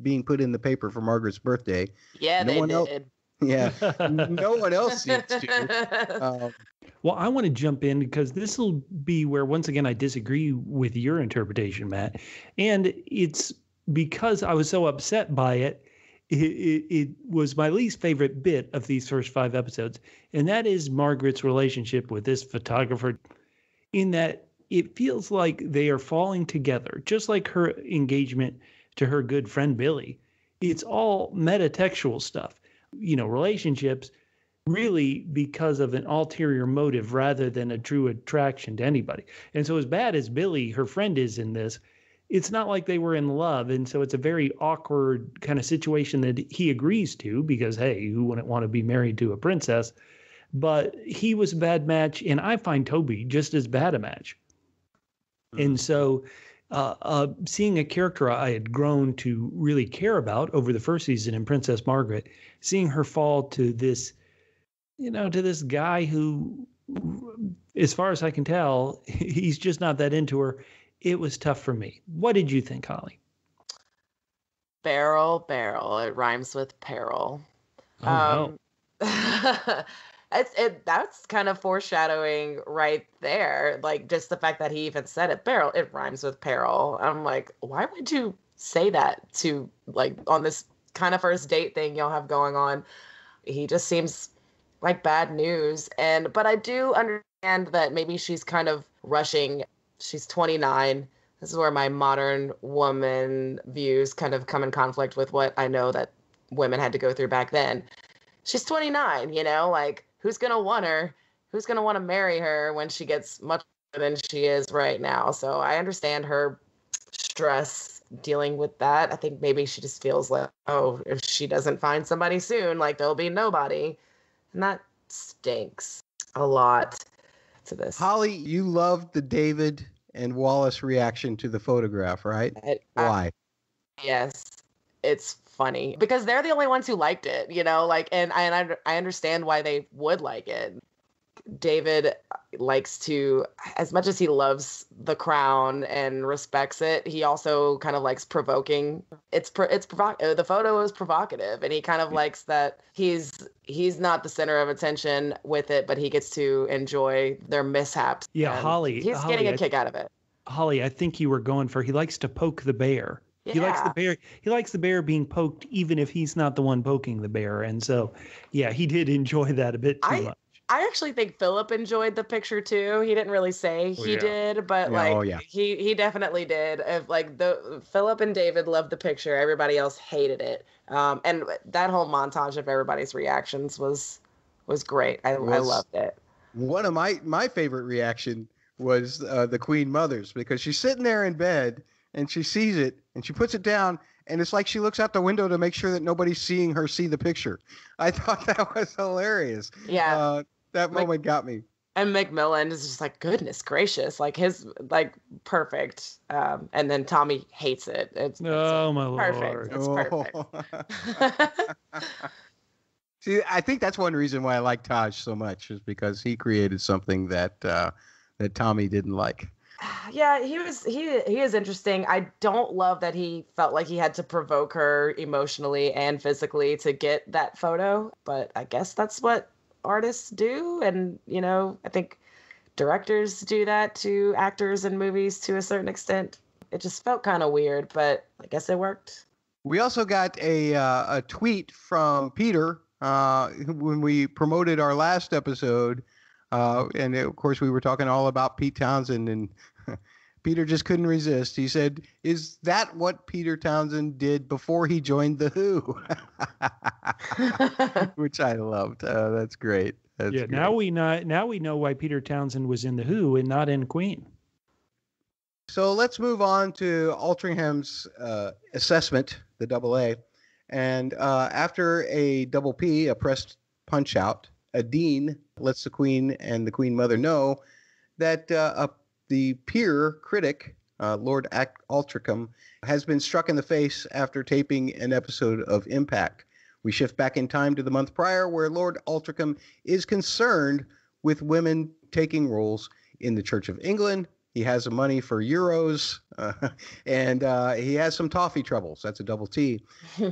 Speaker 7: being put in the paper for Margaret's birthday.
Speaker 5: Yeah,
Speaker 7: no
Speaker 5: they
Speaker 7: one
Speaker 5: did.
Speaker 7: Yeah, no one else seems to.
Speaker 8: Well, I want to jump in because this will be where, once again, I disagree with your interpretation, Matt. And it's because I was so upset by it. It was my least favorite bit of these first 5 episodes. And that is Margaret's relationship with this photographer, in that it feels like they are falling together, just like her engagement to her good friend Billy. It's all metatextual stuff, relationships really because of an ulterior motive rather than a true attraction to anybody. And so as bad as Billy, her friend, is in this, it's not like they were in love. And so it's a very awkward kind of situation that he agrees to because, hey, who wouldn't want to be married to a princess? But he was a bad match, and I find Toby just as bad a match. And so seeing a character I had grown to really care about over the first season in Princess Margaret, seeing her fall to this, to this guy who, as far as I can tell, he's just not that into her. It was tough for me. What did you think, Holly?
Speaker 5: Barrel. It rhymes with peril.
Speaker 8: Oh, no.
Speaker 5: That's kind of foreshadowing right there. Like, just the fact that he even said it, barrel, it rhymes with peril. I'm like, why would you say that to, like, on this kind of first date thing y'all have going on? He just seems like bad news. But I do understand that maybe she's kind of rushing. She's 29. This is where my modern woman views kind of come in conflict with what I know that women had to go through back then. She's 29, like, who's going to want her? Who's going to want to marry her when she gets much older than she is right now? So I understand her stress dealing with that. I think maybe she just feels like, oh, if she doesn't find somebody soon, like, there'll be nobody. And that stinks a lot to this.
Speaker 7: Holly, you loved the David and Wallace reaction to the photograph, right? Why?
Speaker 5: Yes, it's funny because they're the only ones who liked it, and I understand why they would like it. David likes to, as much as he loves the crown and respects it, he also kind of likes provoking. The photo is provocative, and he kind of likes that he's not the center of attention with it, but he gets to enjoy their mishaps.
Speaker 8: Yeah, Holly.
Speaker 5: He's getting a kick out of it.
Speaker 8: Holly, I think you were going for, he likes to poke the bear. Yeah. He likes the bear being poked, even if he's not the one poking the bear. And so, yeah, he did enjoy that a bit too much.
Speaker 5: I actually think Philip enjoyed the picture too. He didn't really say he did, but he definitely did. Philip and David loved the picture. Everybody else hated it. And that whole montage of everybody's reactions was great. I loved it.
Speaker 7: One of my favorite reaction was the Queen Mother's, because she's sitting there in bed and she sees it and she puts it down and it's like she looks out the window to make sure that nobody's seeing her see the picture. I thought that was hilarious.
Speaker 5: Yeah.
Speaker 7: That moment got me.
Speaker 5: And McMillan is just like, goodness gracious, like his like perfect. And then Tommy hates it. It's
Speaker 8: Oh my
Speaker 5: perfect.
Speaker 8: Lord.
Speaker 5: It's perfect.
Speaker 7: See, I think that's one reason why I like Taj so much, is because he created something that that Tommy didn't like.
Speaker 5: Yeah, he is interesting. I don't love that he felt like he had to provoke her emotionally and physically to get that photo, but I guess that's what artists do, and I think directors do that to actors in movies to a certain extent. It just felt kind of weird, but I guess it worked.
Speaker 7: We also got a tweet from Peter when we promoted our last episode, and of course we were talking all about Pete Townsend, and Peter just couldn't resist. He said, "Is that what Peter Townsend did before he joined the Who?" Which I loved. That's great. That's
Speaker 8: Yeah.
Speaker 7: great.
Speaker 8: Now we know why Peter Townsend was in the Who and not in Queen.
Speaker 7: So let's move on to Altringham's assessment, the double A. And after a double P, a pressed punch out, a dean lets the Queen and the Queen Mother know that the peer critic, Lord Altrincham, has been struck in the face after taping an episode of Impact. We shift back in time to the month prior, where Lord Altrincham is concerned with women taking roles in the Church of England. He has the money for euros, and he has some toffee troubles. That's a double T.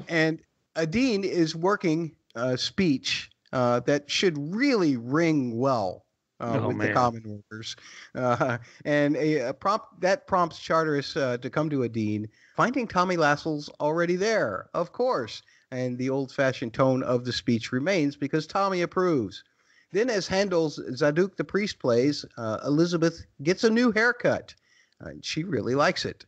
Speaker 7: And a dean is working a speech that should really ring well with the common workers. And that prompts Charteris to come to a dean, finding Tommy Lascelles already there, of course. And the old-fashioned tone of the speech remains because Tommy approves. Then, as Handel's Zadok the Priest plays, Elizabeth gets a new haircut. She really likes it.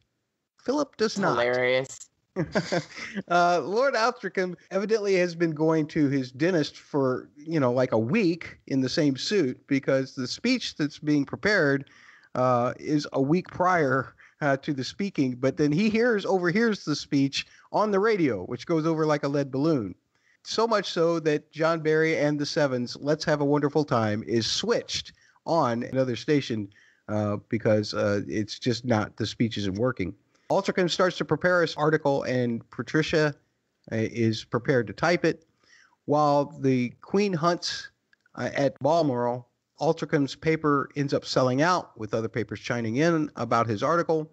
Speaker 7: Philip does not.
Speaker 5: Hilarious.
Speaker 7: Lord Altrincham evidently has been going to his dentist for, like a week in the same suit, because the speech that's being prepared is a week prior to the speaking, but then he overhears the speech on the radio, which goes over like a lead balloon. So much so that John Barry and the Sevens' Let's Have a Wonderful Time is switched on another station because it's just not, the speech isn't working. Altrincham starts to prepare his article, and Patricia is prepared to type it. While the Queen hunts at Balmoral, Altrincham's paper ends up selling out, with other papers chiming in about his article.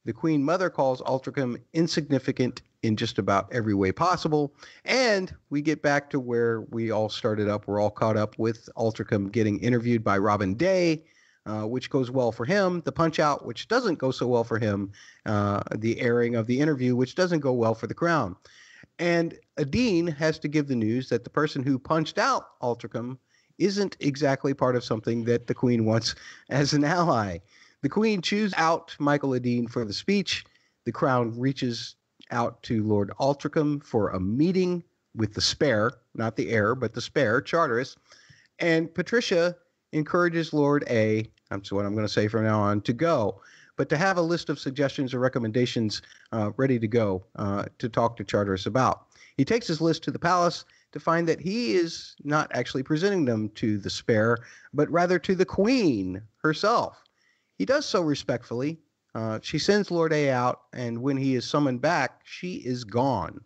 Speaker 7: The Queen Mother calls Altrincham insignificant in just about every way possible. And we get back to where we all started up. We're all caught up with Altrincham getting interviewed by Robin Day, which goes well for him. The Punch-Out, which doesn't go so well for him. The airing of the interview, which doesn't go well for the Crown. And a dean has to give the news that the person who punched out Altrincham isn't exactly part of something that the Queen wants as an ally. The Queen chews out Michael Adine for the speech. The Crown reaches out to Lord Altrincham for a meeting with the spare, not the heir, but the spare, Charteris. And Patricia encourages Lord A, that's what I'm going to say from now on, to go, but to have a list of suggestions or recommendations ready to go to talk to Charteris about. He takes his list to the palace to find that he is not actually presenting them to the spare, but rather to the Queen herself. He does so respectfully. She sends Lord A out, and when he is summoned back, she is gone.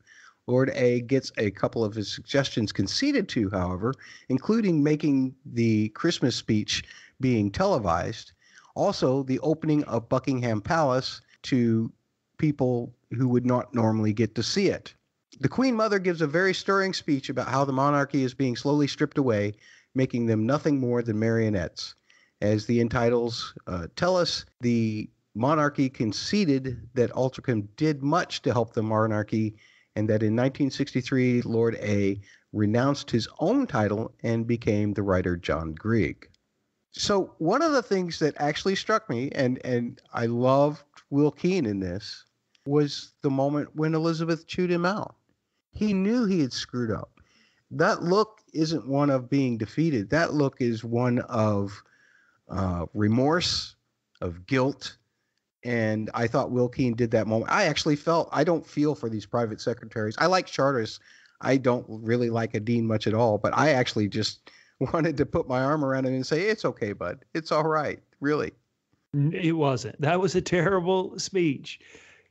Speaker 7: Lord A gets a couple of his suggestions conceded to, however, including making the Christmas speech being televised. Also, the opening of Buckingham Palace to people who would not normally get to see it. The Queen Mother gives a very stirring speech about how the monarchy is being slowly stripped away, making them nothing more than marionettes. As the end titles tell us, the monarchy conceded that Altrincham did much to help the monarchy, and that in 1963, Lord A renounced his own title and became the writer John Grieg. So one of the things that actually struck me, and I loved Will Keane in this, was the moment when Elizabeth chewed him out. He knew he had screwed up. That look isn't one of being defeated. That look is one of remorse, of guilt, And I thought Will Keane did that moment. I don't feel for these private secretaries. I like Charters. I don't really like a dean much at all, but I actually just wanted to put my arm around him and say, it's okay, bud. It's all right. Really.
Speaker 8: It wasn't. That was a terrible speech.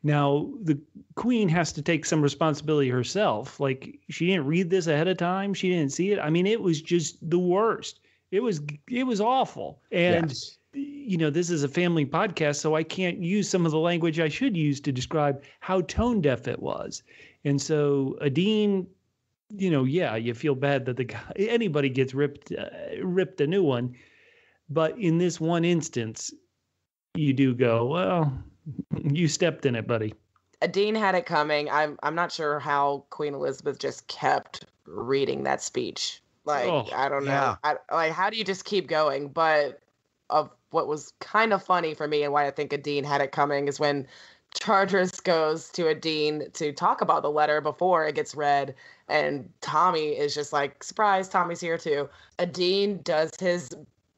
Speaker 8: Now, the Queen has to take some responsibility herself. Like, she didn't read this ahead of time. She didn't see it. I mean, it was just the worst. It was awful. And,
Speaker 7: Yes.
Speaker 8: This is a family podcast, so I can't use some of the language I should use to describe how tone deaf it was. And so a dean, you feel bad that anybody gets ripped a new one. But in this one instance, you do go, well, you stepped in it, buddy.
Speaker 5: A dean had it coming. I'm not sure how Queen Elizabeth just kept reading that speech. Like, I don't know.
Speaker 7: Yeah.
Speaker 5: How do you just keep going? But of what was kind of funny for me and why I think a dean had it coming is when Charters goes to a dean to talk about the letter before it gets read, and Tommy is just like, surprise, Tommy's here too. A dean does his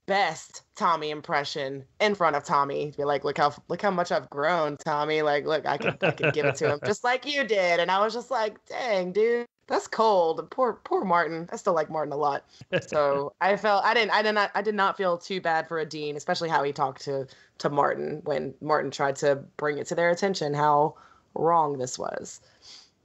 Speaker 5: best Tommy impression in front of Tommy to be like, look how much I've grown, Tommy. Like, look, I can give it to him just like you did. And I was just like, dang, dude, that's cold. Poor Martin. I still like Martin a lot. So I did not feel too bad for a dean, especially how he talked to Martin when Martin tried to bring it to their attention how wrong this was.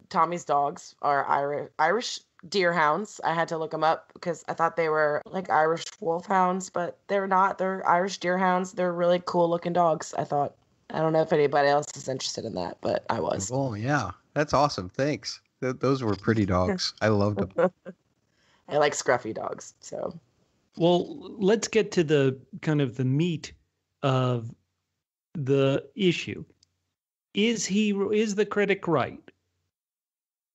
Speaker 5: Tommy's dogs are Irish deerhounds. I had to look them up because I thought they were like Irish wolfhounds, but they're not. They're Irish deerhounds. They're really cool looking dogs, I thought. I don't know if anybody else is interested in that, but I was.
Speaker 7: Oh, yeah. That's awesome. Thanks. Those were pretty dogs. I loved them.
Speaker 5: I like scruffy dogs, so.
Speaker 8: Well, let's get to the kind of the meat of the issue. Is the critic right?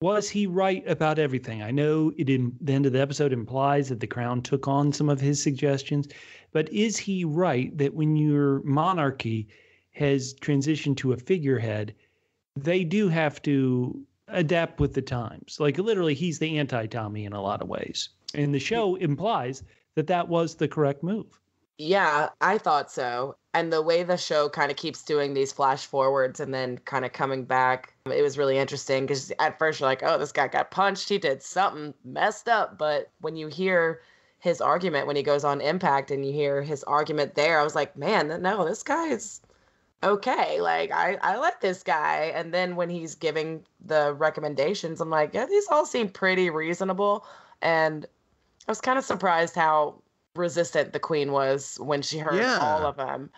Speaker 8: Was he right about everything? I know it in the end of the episode implies that the Crown took on some of his suggestions, but is he right that when your monarchy has transitioned to a figurehead, they do have to adapt with the times? Like, literally, he's the anti-Tommy in a lot of ways. And the show implies that was the correct move.
Speaker 5: Yeah, I thought so. And the way the show kind of keeps doing these flash forwards and then kind of coming back, it was really interesting because at first you're like, oh, this guy got punched. He did something messed up. But when you hear his argument, when he goes on Impact and you hear his argument there, I was like, man, no, this guy is okay. Like, I like this guy. And then when he's giving the recommendations, I'm like, yeah, these all seem pretty reasonable. And I was kind of surprised how resistant the Queen was when she heard all of them.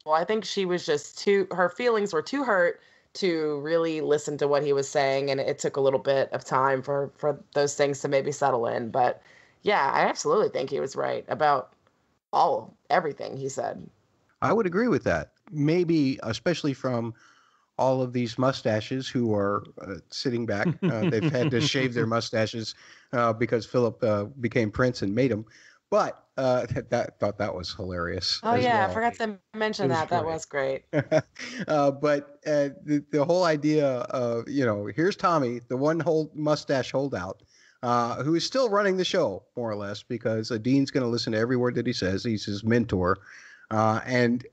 Speaker 5: Well, I think she was just her feelings were too hurt to really listen to what he was saying, and it took a little bit of time for those things to maybe settle in. But yeah, I absolutely think he was right about everything he said.
Speaker 7: I would agree with that. Maybe, especially from all of these mustaches who are sitting back. They've had to shave their mustaches because Philip became prince and made them. But thought that was hilarious.
Speaker 5: Oh, yeah. I forgot to mention that. That was great.
Speaker 7: But the whole idea of, here's Tommy, the one mustache holdout, who is still running the show, more or less, because a dean's going to listen to every word that he says. He's his mentor. And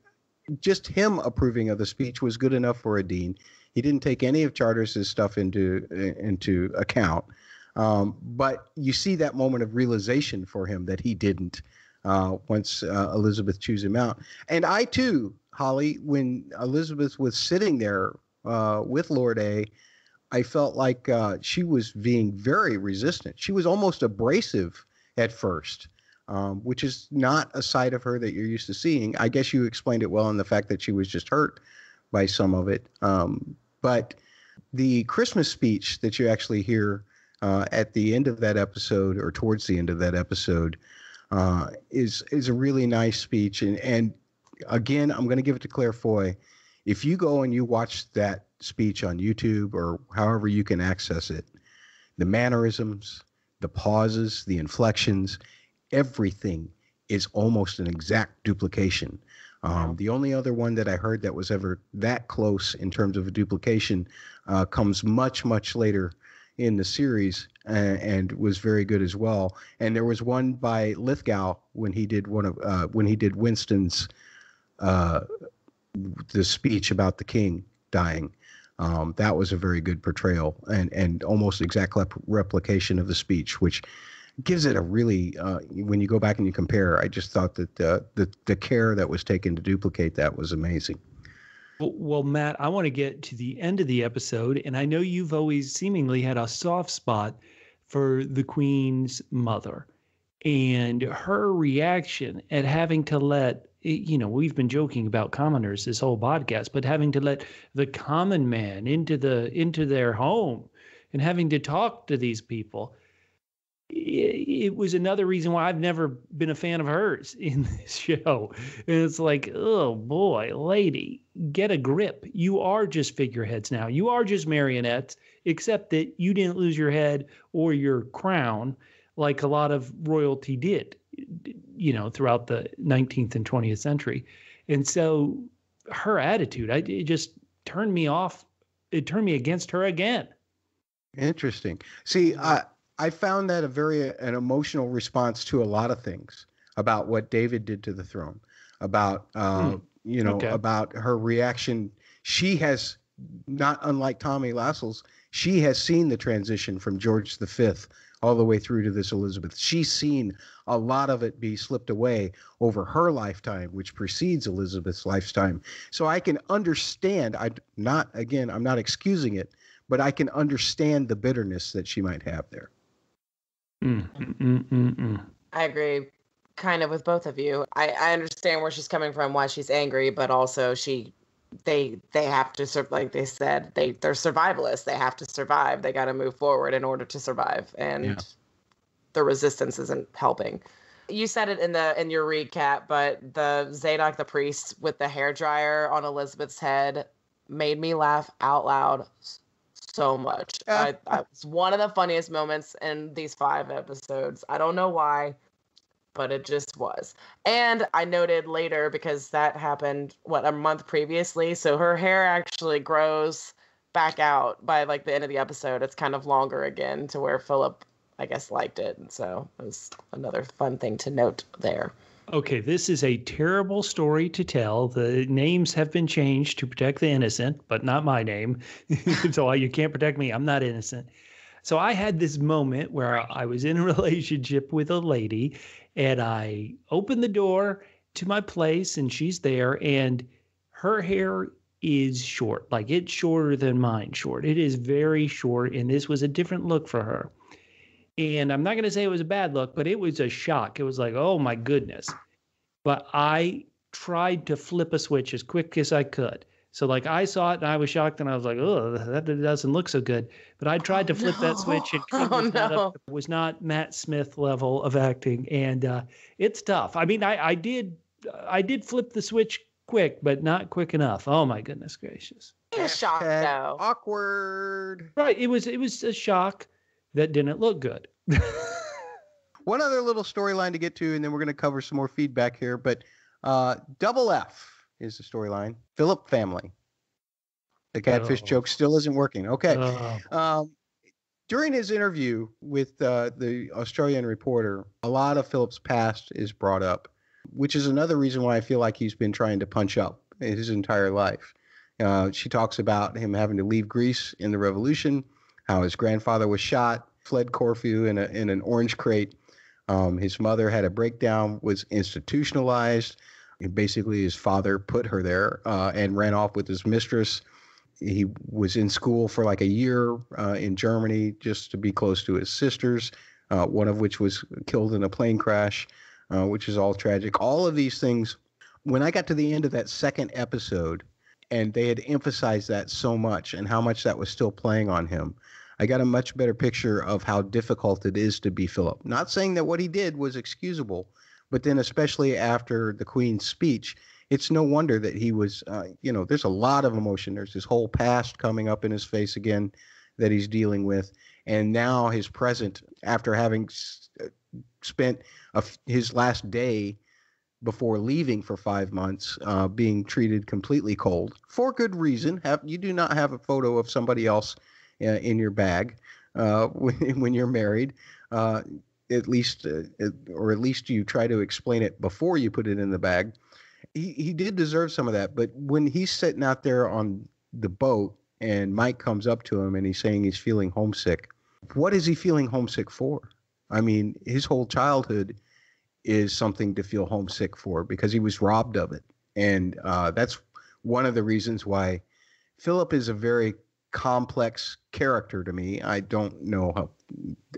Speaker 7: just him approving of the speech was good enough for a dean. He didn't take any of Charters' stuff into account. But you see that moment of realization for him that he didn't once Elizabeth chews him out. And I, too, Holly, when Elizabeth was sitting there with Lord A, I felt like she was being very resistant. She was almost abrasive at first, which is not a side of her that you're used to seeing. I guess you explained it well in the fact that she was just hurt by some of it. But the Christmas speech that you actually hear at the end of that episode, or towards the end of that episode, is a really nice speech. And again, I'm going to give it to Claire Foy. If you go and you watch that speech on YouTube or however you can access it, the mannerisms, the pauses, the inflections, everything is almost an exact duplication. The only other one that I heard that was ever that close in terms of a duplication comes much, much later in the series and was very good as well. And there was one by Lithgow when he did Winston's the speech about the king dying. That was a very good portrayal and almost exact replication of the speech, which gives it a really, when you go back and you compare, I just thought that the care that was taken to duplicate that was amazing.
Speaker 8: Well, Matt, I want to get to the end of the episode, and I know you've always seemingly had a soft spot for the Queen's mother and her reaction at having to let, we've been joking about commoners this whole podcast, but having to let the common man into their home and having to talk to these people. It was another reason why I've never been a fan of hers in this show. And it's like, oh boy, lady, get a grip. You are just figureheads now. You are just marionettes, except that you didn't lose your head or your crown like a lot of royalty did, throughout the 19th and 20th century. And so her attitude, it just turned me off. It turned me against her again.
Speaker 7: Interesting. See, I found that an emotional response to a lot of things about what David did to the throne, about, about her reaction. She has, not unlike Tommy Lascelles, she has seen the transition from George V all the way through to this Elizabeth. She's seen a lot of it be slipped away over her lifetime, which precedes Elizabeth's lifetime. So I can understand, I'm not excusing it, but I can understand the bitterness that she might have there.
Speaker 5: I agree kind of with both of you. I understand where she's coming from, why she's angry, but also they have to, like they said, they're survivalists. They have to survive. They got to move forward in order to survive. And the resistance isn't helping. You said it in your recap, but the Zadok the priest with the hairdryer on Elizabeth's head made me laugh out loud so much. It's one of the funniest moments in these 5 episodes. I don't know why, but it just was. And I noted later, because that happened, a month previously, so her hair actually grows back out by like the end of the episode. It's kind of longer again, to where Philip, I guess, liked it. And so it was another fun thing to note there.
Speaker 8: Okay, this is a terrible story to tell. The names have been changed to protect the innocent, but not my name. So you can't protect me. I'm not innocent. So I had this moment where I was in a relationship with a lady, and I opened the door to my place, and she's there, and her hair is short. Like, it's shorter than mine short. It is very short, and this was a different look for her. And I'm not going to say it was a bad look, but it was a shock. It was like, oh my goodness. But I tried to flip a switch as quick as I could. So like, I saw it and I was shocked, and I was like, oh, that doesn't look so good. But I tried to flip that switch, and it was not Matt Smith level of acting. And it's tough. I mean, I did flip the switch quick, but not quick enough. Oh my goodness gracious.
Speaker 5: A shock, though.
Speaker 7: Awkward.
Speaker 8: Right. It was a shock that didn't look good.
Speaker 7: One other little storyline to get to, and then we're going to cover some more feedback here. But Double F is the storyline. Philip family. The catfish joke still isn't working. Okay. During his interview with the Australian reporter, a lot of Philip's past is brought up, which is another reason why I feel like he's been trying to punch up his entire life. She talks about him having to leave Greece in the revolution, how his grandfather was shot, fled Corfu in an orange crate. His mother had a breakdown, was institutionalized. Basically, his father put her there and ran off with his mistress. He was in school for like a year in Germany just to be close to his sisters, one of which was killed in a plane crash, which is all tragic. All of these things, when I got to the end of that second episode, and they had emphasized that so much and how much that was still playing on him, I got a much better picture of how difficult it is to be Philip. Not saying that what he did was excusable, but then especially after the Queen's speech, it's no wonder that he was, there's a lot of emotion. There's his whole past coming up in his face again that he's dealing with. And now his present, after having spent his last day before leaving for 5 months, being treated completely cold for good reason. You do not have a photo of somebody else in your bag when you're married, at least you try to explain it before you put it in the bag. he did deserve some of that. But when he's sitting out there on the boat and Mike comes up to him and he's saying he's feeling homesick, what is he feeling homesick for? I mean, his whole childhood is something to feel homesick for because he was robbed of it. And that's one of the reasons why Philip is a very complex character to me. I don't know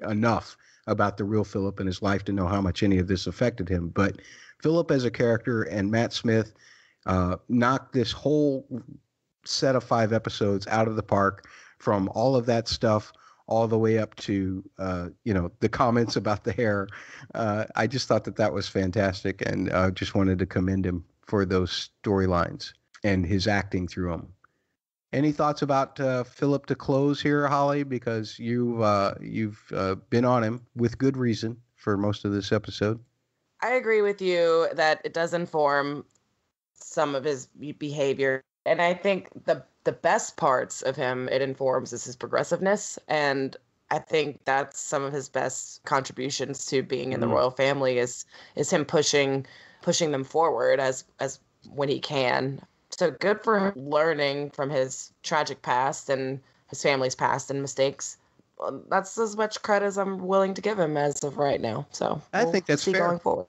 Speaker 7: enough about the real Philip and his life to know how much any of this affected him. But Philip as a character and Matt Smith knocked this whole set of 5 episodes out of the park, from all of that stuff all the way up to, the comments about the hair. I just thought that was fantastic, and just wanted to commend him for those storylines and his acting through them. Any thoughts about Philip to close here, Holly? Because you've been on him with good reason for most of this episode.
Speaker 5: I agree with you that it does inform some of his behavior. And I think the best parts of him it informs is his progressiveness. And I think that's some of his best contributions to being in the royal family is him pushing them forward as when he can. So good for him learning from his tragic past and his family's past and mistakes. That's as much credit as I'm willing to give him as of right now. So
Speaker 7: I think that's fair.
Speaker 5: Going forward.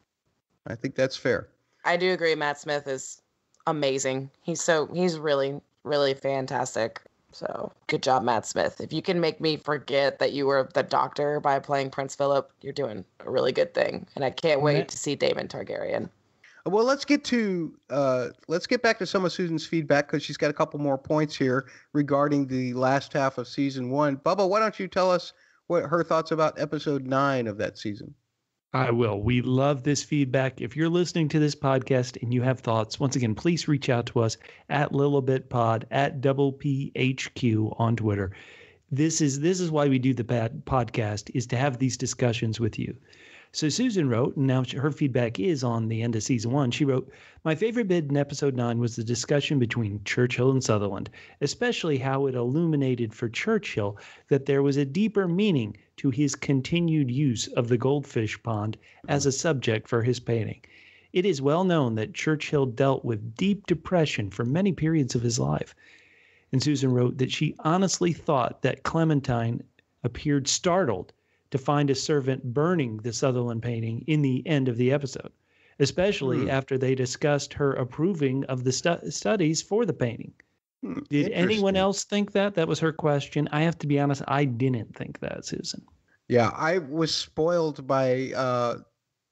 Speaker 7: I think that's fair.
Speaker 5: I do agree. Matt Smith is amazing. He's really, really fantastic. So good job, Matt Smith. If you can make me forget that you were the Doctor by playing Prince Philip, you're doing a really good thing. And I can't wait to see Daemon Targaryen.
Speaker 7: Well, let's get back to some of Susan's feedback, because she's got a couple more points here regarding the last half of season 1. Bubba, why don't you tell us what her thoughts about episode 9 of that season?
Speaker 8: I will. We love this feedback. If you're listening to this podcast and you have thoughts, once again, please reach out to us at LilibetPod, at PHQ on Twitter. This is why we do the podcast, is to have these discussions with you. So Susan wrote, and now her feedback is on the end of season 1. She wrote, "My favorite bit in episode 9 was the discussion between Churchill and Sutherland, especially how it illuminated for Churchill that there was a deeper meaning to his continued use of the goldfish pond as a subject for his painting. It is well known that Churchill dealt with deep depression for many periods of his life." And Susan wrote that she honestly thought that Clementine appeared startled to find a servant burning the Sutherland painting in the end of the episode, especially after they discussed her approving of the studies for the painting. Did anyone else think that? That was her question. I have to be honest, I didn't think that, Susan.
Speaker 7: Yeah, I was spoiled by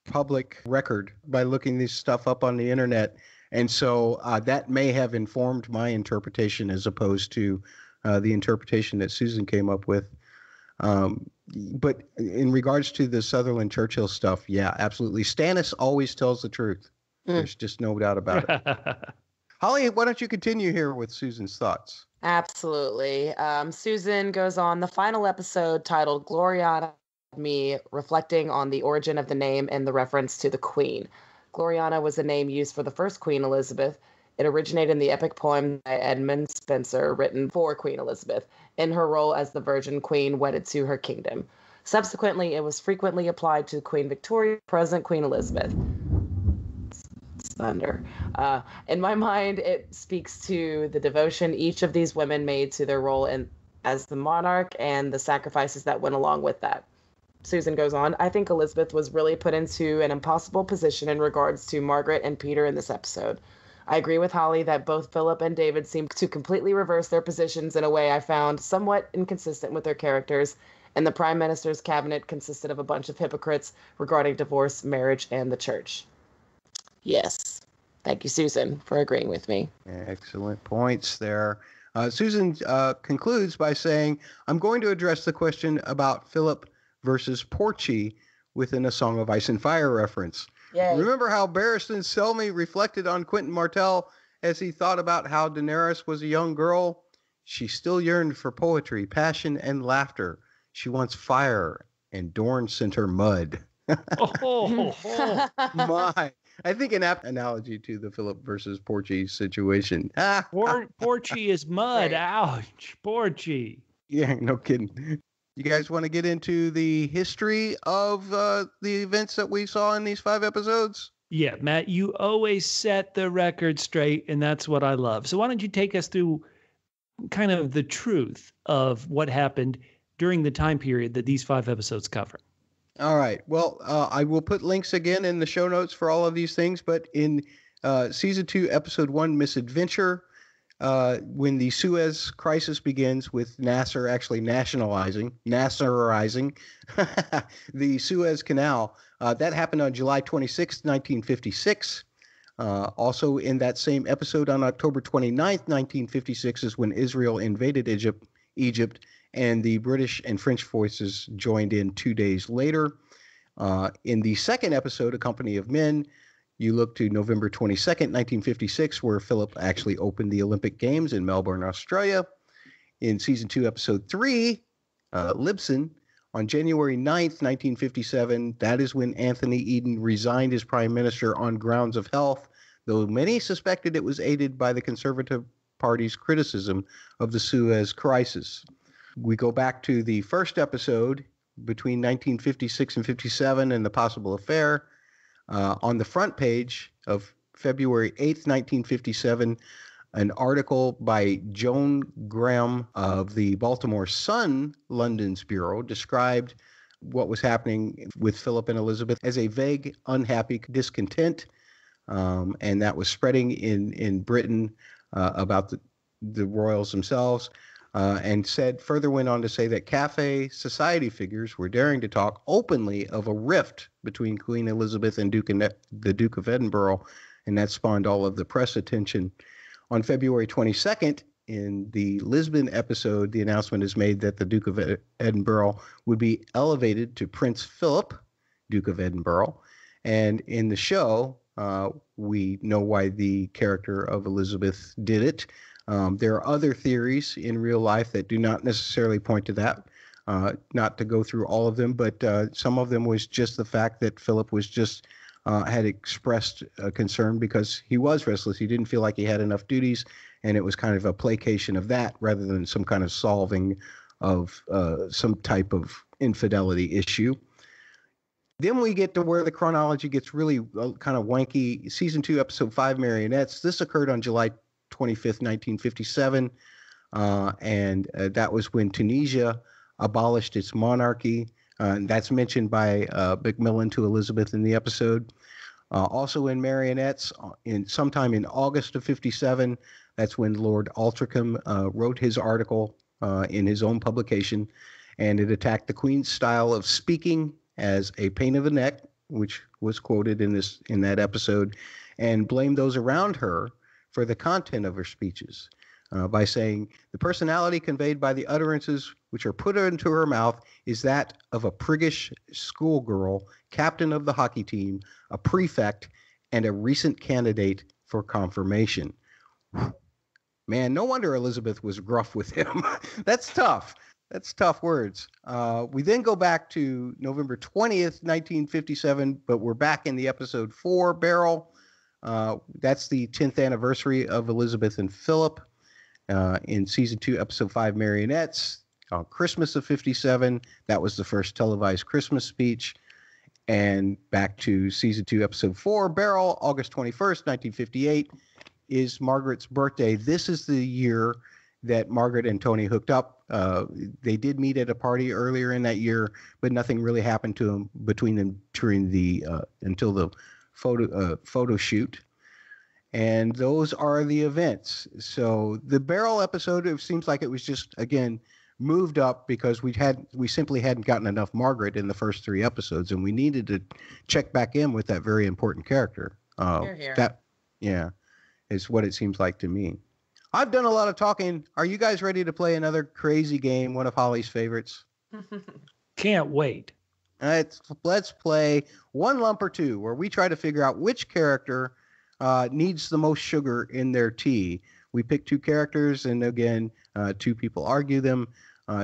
Speaker 7: public record by looking this stuff up on the internet. And so that may have informed my interpretation as opposed to the interpretation that Susan came up with. But in regards to the Sutherland Churchill stuff, yeah, absolutely. Stannis always tells the truth. There's just no doubt about it. Holly, why don't you continue here with Susan's thoughts?
Speaker 5: Absolutely. Susan goes on the final episode titled Gloriana Me, reflecting on the origin of the name and the reference to the Queen. Gloriana was a name used for the first Queen Elizabeth. It originated in the epic poem by Edmund Spenser written for Queen Elizabeth in her role as the Virgin Queen wedded to her kingdom. Subsequently, it was frequently applied to Queen Victoria, present Queen Elizabeth. Thunder. In my mind, it speaks to the devotion each of these women made to their role as the monarch and the sacrifices that went along with that. Susan goes on, I think Elizabeth was really put into an impossible position in regards to Margaret and Peter in this episode. I agree with Holly that both Philip and David seem to completely reverse their positions in a way I found somewhat inconsistent with their characters, and the Prime Minister's cabinet consisted of a bunch of hypocrites regarding divorce, marriage, and the church. Yes. Thank you, Susan, for agreeing with me.
Speaker 7: Excellent points there. Susan concludes by saying, I'm going to address the question about Philip versus Porchy within a Song of Ice and Fire reference.
Speaker 5: Yay.
Speaker 7: Remember how Barristan Selmy reflected on Quentin Martell as he thought about how Daenerys was a young girl? She still yearned for poetry, passion, and laughter. She wants fire, and Dorne sent her mud. My. I think an apt analogy to the Philip versus Porchy situation.
Speaker 8: Porchy is mud. Ouch. Porchy.
Speaker 7: Yeah, no kidding. You guys want to get into the history of the events that we saw in these 5 episodes?
Speaker 8: Yeah, Matt, you always set the record straight, and that's what I love. So why don't you take us through kind of the truth of what happened during the time period that these 5 episodes cover?
Speaker 7: All right. Well, I will put links again in the show notes for all of these things. But in season 2, episode 1, Misadventure, when the Suez Crisis begins with Nasser actually Nasserizing the Suez Canal, that happened on July 26, 1956. Also in that same episode on October 29th, 1956 is when Israel invaded Egypt, and the British and French forces joined in 2 days later. In the second episode, A Company of Men, you look to November 22nd, 1956, where Philip actually opened the Olympic Games in Melbourne, Australia. In season 2, episode 3, Libsyn, on January 9th, 1957, that is when Anthony Eden resigned as prime minister on grounds of health, though many suspected it was aided by the Conservative Party's criticism of the Suez Crisis. We go back to the first episode between 1956 and 57 and the possible affair. On the front page of February 8th, 1957, an article by Joan Graham of the Baltimore Sun, London's bureau, described what was happening with Philip and Elizabeth as a vague, unhappy discontent, and that was spreading in Britain about the royals themselves. And further went on to say that cafe society figures were daring to talk openly of a rift between Queen Elizabeth and the Duke of Edinburgh, and that spawned all of the press attention. On February 22nd, in the Lisbon episode, the announcement is made that the Duke of Edinburgh would be elevated to Prince Philip, Duke of Edinburgh. And in the show, we know why the character of Elizabeth did it. There are other theories in real life that do not necessarily point to that. Not to go through all of them, but some of them was just the fact that Philip was just had expressed concern because he was restless. He didn't feel like he had enough duties, and it was kind of a placation of that rather than some kind of solving of some type of infidelity issue. Then we get to where the chronology gets really kind of wanky. Season 2, episode 5, Marionettes. This occurred on July 25th, 1957, and that was when Tunisia abolished its monarchy. And that's mentioned by Macmillan to Elizabeth in the episode. Also in Marionettes, sometime in August of 57, that's when Lord Altrincham wrote his article in his own publication, and it attacked the Queen's style of speaking as a pain in the neck, which was quoted in that episode, and blamed those around her for the content of her speeches by saying the personality conveyed by the utterances which are put into her mouth is that of a priggish schoolgirl, captain of the hockey team, a prefect, and a recent candidate for confirmation. Man, no wonder Elizabeth was gruff with him. That's tough. That's tough words. We then go back to November 20th, 1957, but we're back in the episode 4, Beryl. That's the 10th anniversary of Elizabeth and Philip. In season 2, episode 5, Marionettes. On Christmas of 57, that was the first televised Christmas speech. And back to season 2, episode 4, Beryl, August 21st, 1958, is Margaret's birthday. This is the year that Margaret and Tony hooked up. They did meet at a party earlier in that year, but nothing really happened between them during until the photo shoot. And those are the events. So the Beryl episode, it seems like it was just, again, moved up because we simply hadn't gotten enough Margaret in the first 3 episodes, and we needed to check back in with that very important character.
Speaker 5: Here.
Speaker 7: That, yeah, is what it seems like to me. I've done a lot of talking. Are you guys ready to play another crazy game, one of Holly's favorites?
Speaker 8: Can't wait.
Speaker 7: Let's play One Lump or Two, where we try to figure out which character needs the most sugar in their tea. We pick 2 characters, and again, 2 people argue them.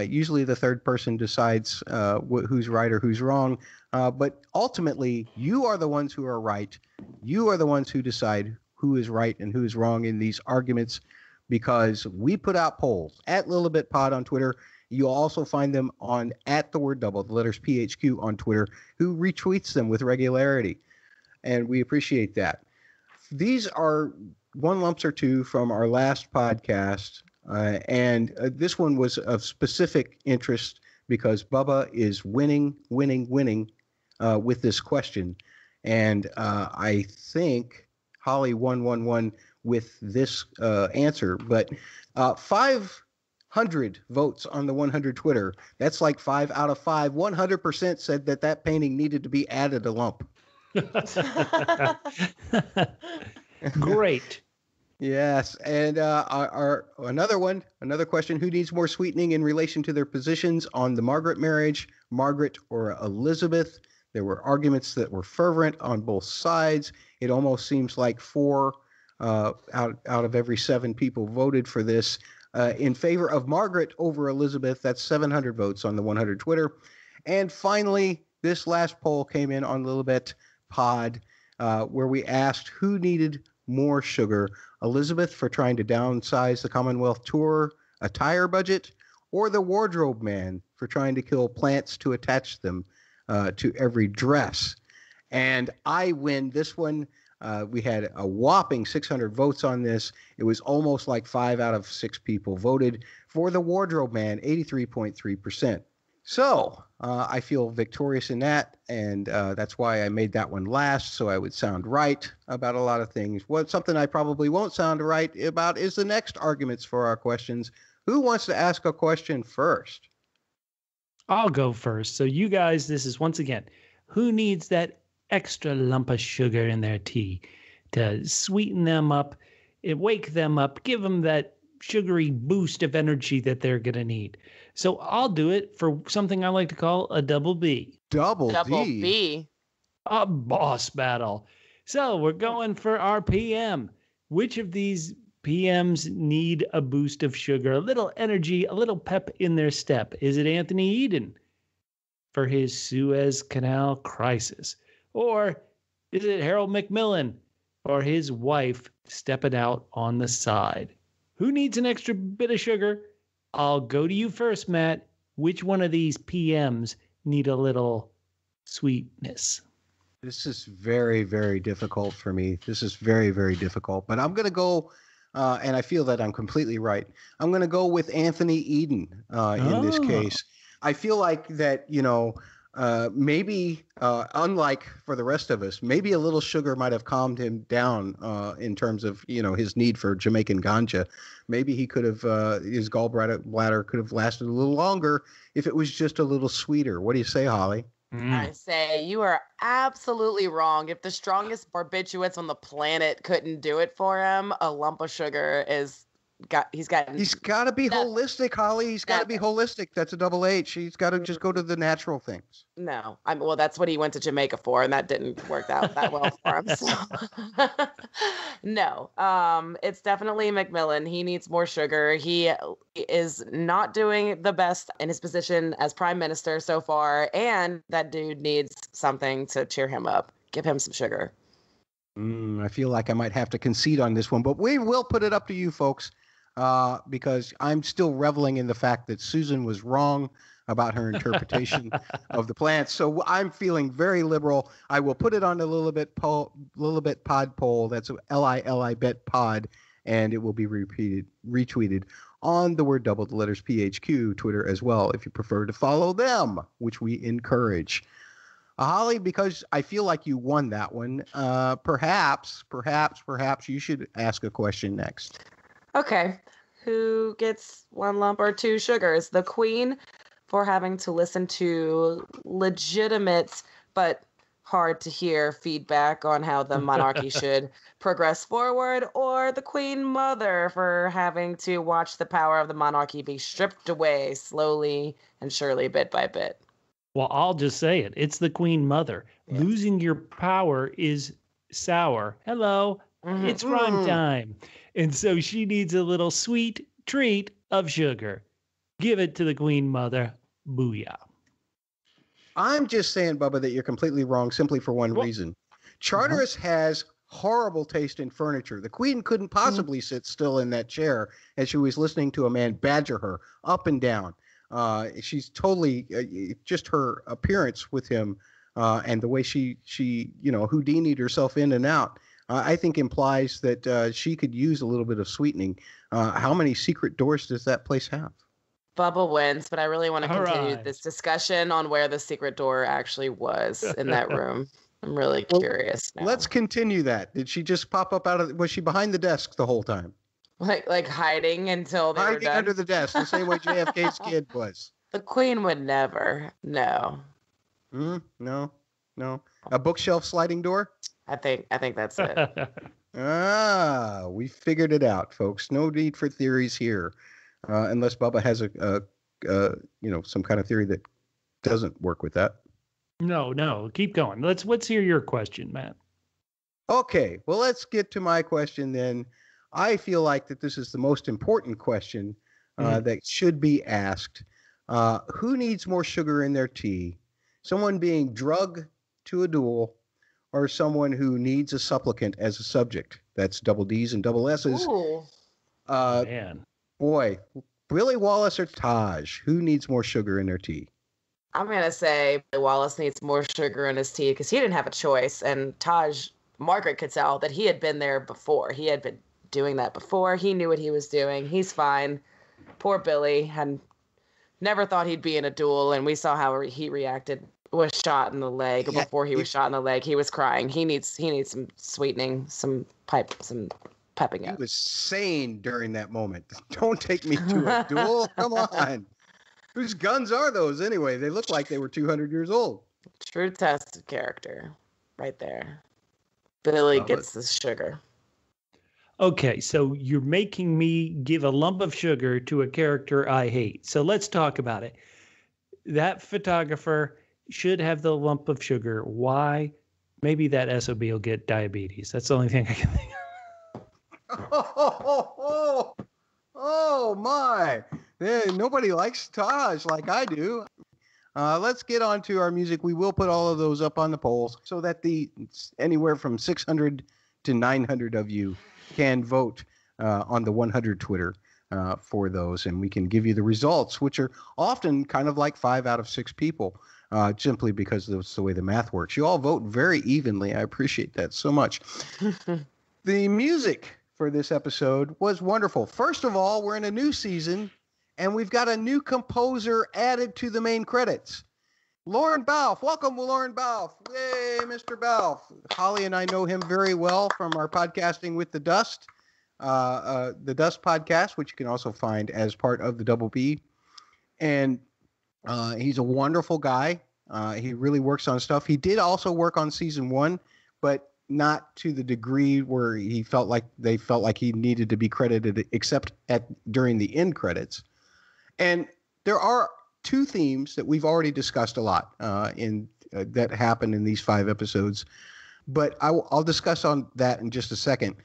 Speaker 7: Usually the third person decides who's right or who's wrong. But ultimately, you are the ones who are right. You are the ones who decide who is right and who is wrong in these arguments, because we put out polls at Lilibet Pod on Twitter. You'll also find them on @theword double, the letters PHQ on Twitter, who retweets them with regularity. and we appreciate that. These are one lumps or two from our last podcast, and this one was of specific interest because Bubba is winning with this question. And I think Holly won with this answer, but 500 votes on the 100 Twitter. That's like 5 out of 5. 100% said that painting needed to be added a lump.
Speaker 8: Great.
Speaker 7: Yes, and another question: who needs more sweetening in relation to their positions on the Margaret marriage, Margaret or Elizabeth? There were arguments that were fervent on both sides. It almost seems like 4 out of every 7 people voted for this in favor of Margaret over Elizabeth. That's 700 votes on the 100 Twitter. And finally, this last poll came in on Lilibet Pod, where we asked who needed more sugar, Elizabeth for trying to downsize the Commonwealth Tour attire budget, or the wardrobe man for trying to kill plants to attach them to every dress. And I win this one. We had a whopping 600 votes on this. It was almost like 5 out of 6 people voted for the wardrobe man, 83.3%. So I feel victorious in that, and that's why I made that one last, so I would sound right about a lot of things. Something I probably won't sound right about is the next arguments for our questions. Who wants to ask a question first?
Speaker 8: I'll go first. So you guys, this is once again, who needs that extra lump of sugar in their tea to sweeten them up, wake them up, give them that sugary boost of energy that they're going to need. So I'll do it for something I like to call a double B.
Speaker 7: Double
Speaker 5: D. B.
Speaker 8: A boss battle. So we're going for our PM. Which of these PMs need a boost of sugar, a little energy, a little pep in their step? Is it Anthony Eden for his Suez Canal crisis? Or is it Harold Macmillan or his wife stepping out on the side? Who needs an extra bit of sugar? I'll go to you first, Matt. Which one of these PMs need a little sweetness?
Speaker 7: This is very, very difficult for me. This is very, very difficult. But I'm going to go, and I feel that I'm completely right. I'm going to go with Anthony Eden in this case. I feel like that, maybe unlike for the rest of us, maybe a little sugar might have calmed him down in terms of, his need for Jamaican ganja. Maybe he could have, his gallbladder could have lasted a little longer if it was just a little sweeter. What do you say, Holly?
Speaker 5: I say you are absolutely wrong. If the strongest barbiturates on the planet couldn't do it for him, a lump of sugar he's got
Speaker 7: to be holistic, Holly. He's got to be holistic. That's a double H. He's got to just go to the natural things.
Speaker 5: No, well, that's what he went to Jamaica for, and that didn't work out that well for him. So. No, it's definitely Macmillan. He needs more sugar. He is not doing the best in his position as prime minister so far, and that dude needs something to cheer him up. Give him some sugar.
Speaker 7: I feel like I might have to concede on this one, but we will put it up to you folks. Because I'm still reveling in the fact that Susan was wrong about her interpretation of the plants. So I'm feeling very liberal. I will put it on the Lilibet Pod poll. That's Lilibet Pod, and it will be retweeted on the word double, the letters PHQ, Twitter as well, if you prefer to follow them, which we encourage. Holly, because I feel like you won that one, perhaps you should ask a question next.
Speaker 5: Okay. Who gets 1 lump or 2 sugars? The Queen for having to listen to legitimate but hard to hear feedback on how the monarchy should progress forward, or the Queen Mother for having to watch the power of the monarchy be stripped away slowly and surely, bit by bit.
Speaker 8: Well, I'll just say it. It's the Queen Mother. Yeah. Losing your power is sour. Hello. It's rhyme time. And so she needs a little sweet treat of sugar. Give it to the Queen Mother. Booyah.
Speaker 7: I'm just saying, Bubba, that you're completely wrong simply for one reason. Charteris has horrible taste in furniture. The Queen couldn't possibly sit still in that chair as she was listening to a man badger her up and down. She's totally, just her appearance with him and the way she Houdini'd herself in and out, I think implies that she could use a little bit of sweetening. How many secret doors does that place have?
Speaker 5: Bubba wins, but I really want to
Speaker 8: All
Speaker 5: continue
Speaker 8: right.
Speaker 5: this discussion on where the secret door actually was in that room. I'm really curious now.
Speaker 7: Let's continue that. Did she just pop up was she behind the desk the whole time?
Speaker 5: Like hiding until they were
Speaker 7: Hiding
Speaker 5: done?
Speaker 7: under the desk, the same way JFK's kid was.
Speaker 5: The queen would never. No.
Speaker 7: No. A bookshelf sliding door?
Speaker 5: I think that's it.
Speaker 7: We figured it out, folks. No need for theories here, unless Bubba has some kind of theory that doesn't work with that.
Speaker 8: No, keep going. Let's hear your question, Matt.
Speaker 7: Okay, well, let's get to my question then. I feel like that this is the most important question that should be asked. Who needs more sugar in their tea? Someone being drugged to a duel, or someone who needs a supplicant as a subject? That's double D's and double S's.
Speaker 5: Ooh.
Speaker 8: Man.
Speaker 7: Boy, Billy Wallace or Taj? Who needs more sugar in their tea?
Speaker 5: I'm going to say Wallace needs more sugar in his tea because he didn't have a choice. And Margaret could tell that he had been there before. He had been doing that before. He knew what he was doing. He's fine. Poor Billy had never thought he'd be in a duel. And we saw how he reacted. Was shot in the leg. Yeah, before he was shot in the leg, he was crying. He needs some sweetening, some pepping up.
Speaker 7: He was sane during that moment. Don't take me to a duel. Come on. Whose guns are those anyway? They look like they were 200 years old.
Speaker 5: True test of character right there. Billy gets the sugar.
Speaker 8: Okay, so you're making me give a lump of sugar to a character I hate. So let's talk about it. That photographer should have the lump of sugar. Why? Maybe that SOB will get diabetes. That's the only thing I can think of.
Speaker 7: Oh my. Nobody likes Taj like I do. Let's get on to our music. We will put all of those up on the polls so that anywhere from 600 to 900 of you can vote on the 100 Twitter for those. And we can give you the results, which are often kind of like 5 out of 6 people, simply because that's the way the math works. You all vote very evenly. I appreciate that so much. The music for this episode was wonderful. First of all, we're in a new season, and we've got a new composer added to the main credits. Lauren Balfe. Welcome, Lauren Balfe. Yay, Mr. Balfe. Holly and I know him very well from our podcasting with The Dust, the Dust podcast, which you can also find as part of the Double B. And he's a wonderful guy. He really works on stuff. He did also work on season 1, but not to the degree where they felt like he needed to be credited, except during the end credits. And there are 2 themes that we've already discussed a lot that happened in these 5 episodes, but I'll discuss on that in just a second.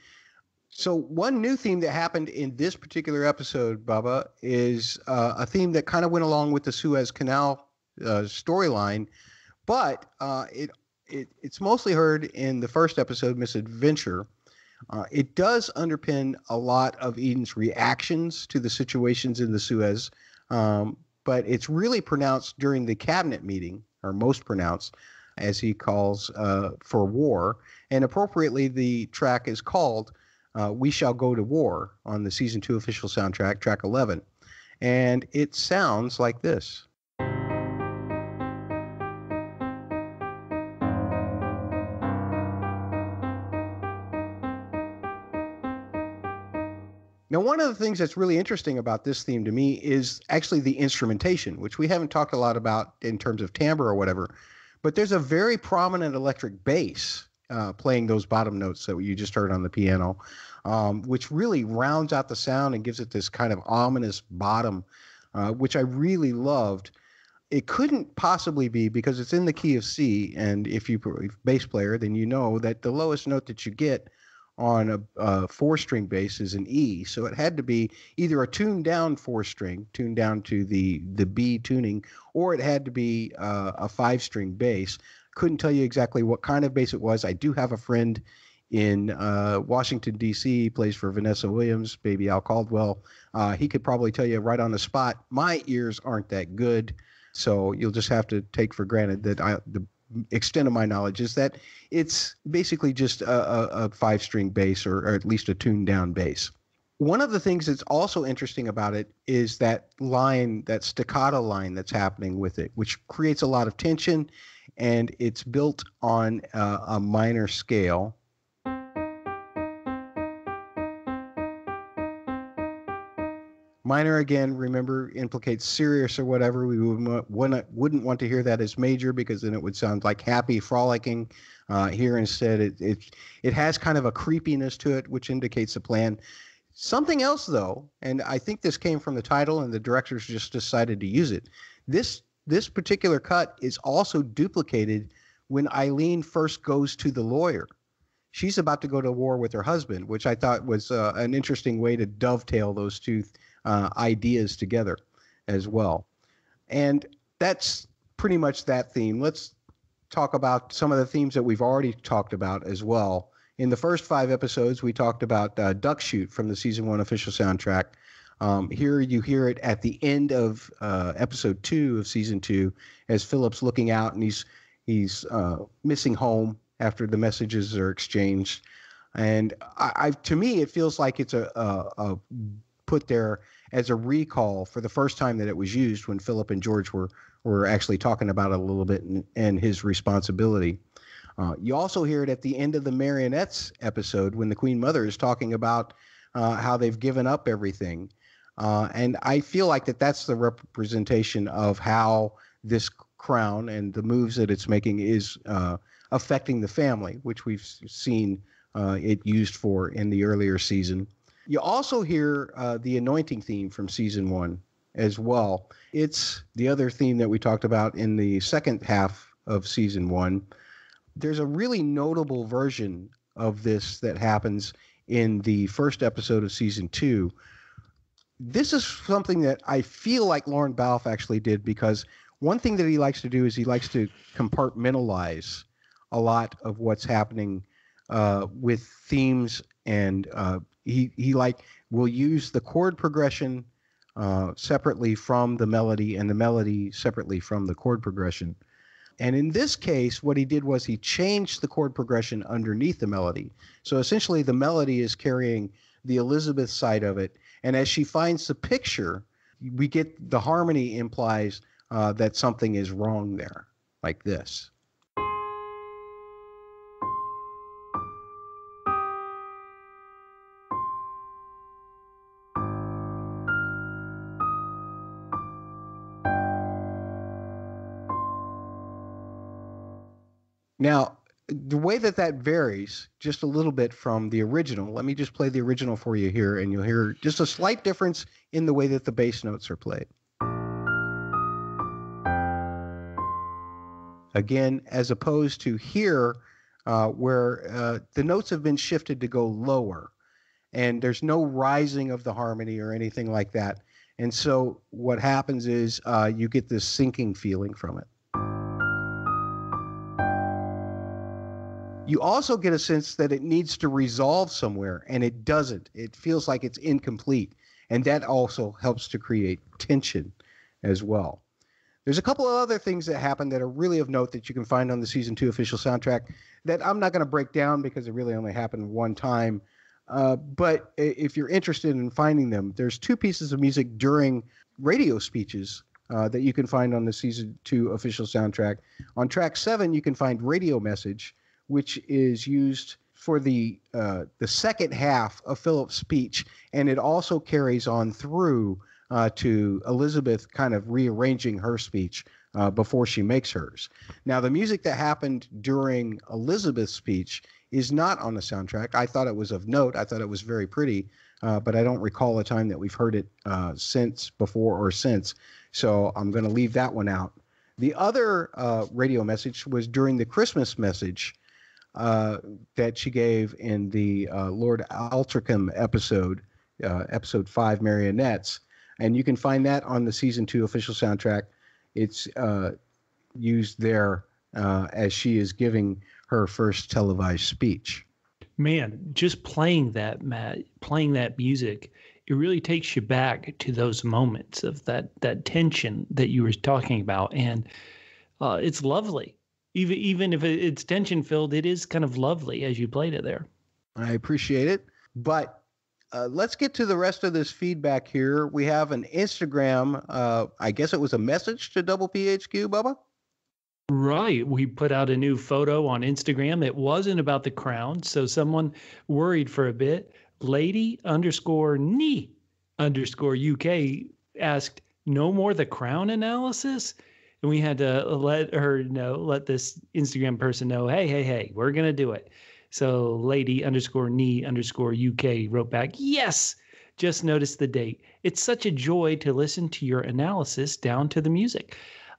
Speaker 7: So one new theme that happened in this particular episode, Bubba, is a theme that kind of went along with the Suez Canal storyline, but it's mostly heard in the first episode, Misadventure. It does underpin a lot of Eden's reactions to the situations in the Suez, but it's really pronounced during the cabinet meeting, or most pronounced, as he calls for war. And appropriately, the track is called We Shall Go to War on the Season 2 official soundtrack, track 11. And it sounds like this. Now, one of the things that's really interesting about this theme to me is actually the instrumentation, which we haven't talked a lot about in terms of timbre or whatever, but there's a very prominent electric bass playing those bottom notes that you just heard on the piano, which really rounds out the sound and gives it this kind of ominous bottom, which I really loved. It couldn't possibly be because it's in the key of C, and if you're a bass player, then you know that the lowest note that you get on a 4-string bass is an E. So it had to be either a tuned down 4-string, tuned down to the B tuning, or it had to be a 5-string bass. Couldn't tell you exactly what kind of bass it was. I do have a friend in Washington, D.C., plays for Vanessa Williams, baby Al Caldwell. He could probably tell you right on the spot. My ears aren't that good, so you'll just have to take for granted that the extent of my knowledge, is that it's basically just a 5-string bass or at least a tuned down bass. One of the things that's also interesting about it is that line, that staccato line that's happening with it, which creates a lot of tension, and it's built on a minor scale. Minor, again, remember, implicates serious or whatever. We wouldn't want to hear that as major, because then it would sound like happy, frolicking. Here instead, it has kind of a creepiness to it, which indicates a plan. Something else, though, and I think this came from the title, and the directors just decided to use it. This particular cut is also duplicated when Eileen first goes to the lawyer. She's about to go to war with her husband, which I thought was an interesting way to dovetail those two ideas together as well. And that's pretty much that theme. Let's talk about some of the themes that we've already talked about as well. In the first 5 episodes, we talked about Duck Shoot from the season 1 official soundtrack. Here you hear it at the end of episode 2 of season 2, as Philip's looking out and he's missing home after the messages are exchanged. And to me, it feels like it's a put there as a recall for the first time that it was used, when Philip and George were actually talking about it a little bit and his responsibility. You also hear it at the end of the Marionettes episode, when the Queen Mother is talking about how they've given up everything. And I feel like that's the representation of how this crown and the moves that it's making is affecting the family, which we've seen it used for in the earlier season. You also hear the anointing theme from season 1 as well. It's the other theme that we talked about in the second half of season 1. There's a really notable version of this that happens in the first episode of season 2. This is something that I feel like Lauren Balfe actually did, because one thing that he likes to do is he likes to compartmentalize a lot of what's happening with themes, and he will use the chord progression separately from the melody, and the melody separately from the chord progression. And in this case, what he did was he changed the chord progression underneath the melody. So essentially the melody is carrying the Elizabeth side of it. And as she finds the picture, we get the harmony implies that something is wrong there, like this. Now, the way that varies just a little bit from the original, let me just play the original for you here, and you'll hear just a slight difference in the way that the bass notes are played. Again, as opposed to here, where the notes have been shifted to go lower, and there's no rising of the harmony or anything like that. And so what happens is you get this sinking feeling from it. You also get a sense that it needs to resolve somewhere, and it doesn't. It feels like it's incomplete, and that also helps to create tension as well. There's a couple of other things that happen that are really of note that you can find on the Season 2 official soundtrack that I'm not going to break down because it really only happened one time. But if you're interested in finding them, there's 2 pieces of music during radio speeches that you can find on the Season 2 official soundtrack. On track 7, you can find Radio Message, which is used for the second half of Philip's speech, and it also carries on through to Elizabeth kind of rearranging her speech before she makes hers. Now, the music that happened during Elizabeth's speech is not on the soundtrack. I thought it was of note. I thought it was very pretty, but I don't recall a time that we've heard it before or since, so I'm going to leave that one out. The other radio message was during the Christmas message that she gave in the Lord Altrincham episode, episode 5, Marionettes. And you can find that on the Season 2 official soundtrack. It's used there as she is giving her first televised speech.
Speaker 8: Man, just playing that, Matt, playing that music, it really takes you back to those moments of that tension that you were talking about. And it's lovely. Even if it's tension filled, it is kind of lovely as you played it there.
Speaker 7: I appreciate it. But let's get to the rest of this feedback here. We have an Instagram. I guess it was a message to Double PHQ, Bubba?
Speaker 8: Right. We put out a new photo on Instagram. It wasn't about the crown. So someone worried for a bit. Lady_knee_UK asked, no more the crown analysis? And we had to let this Instagram person know, hey, we're going to do it. So lady_knee_UK wrote back, yes, just noticed the date. It's such a joy to listen to your analysis down to the music.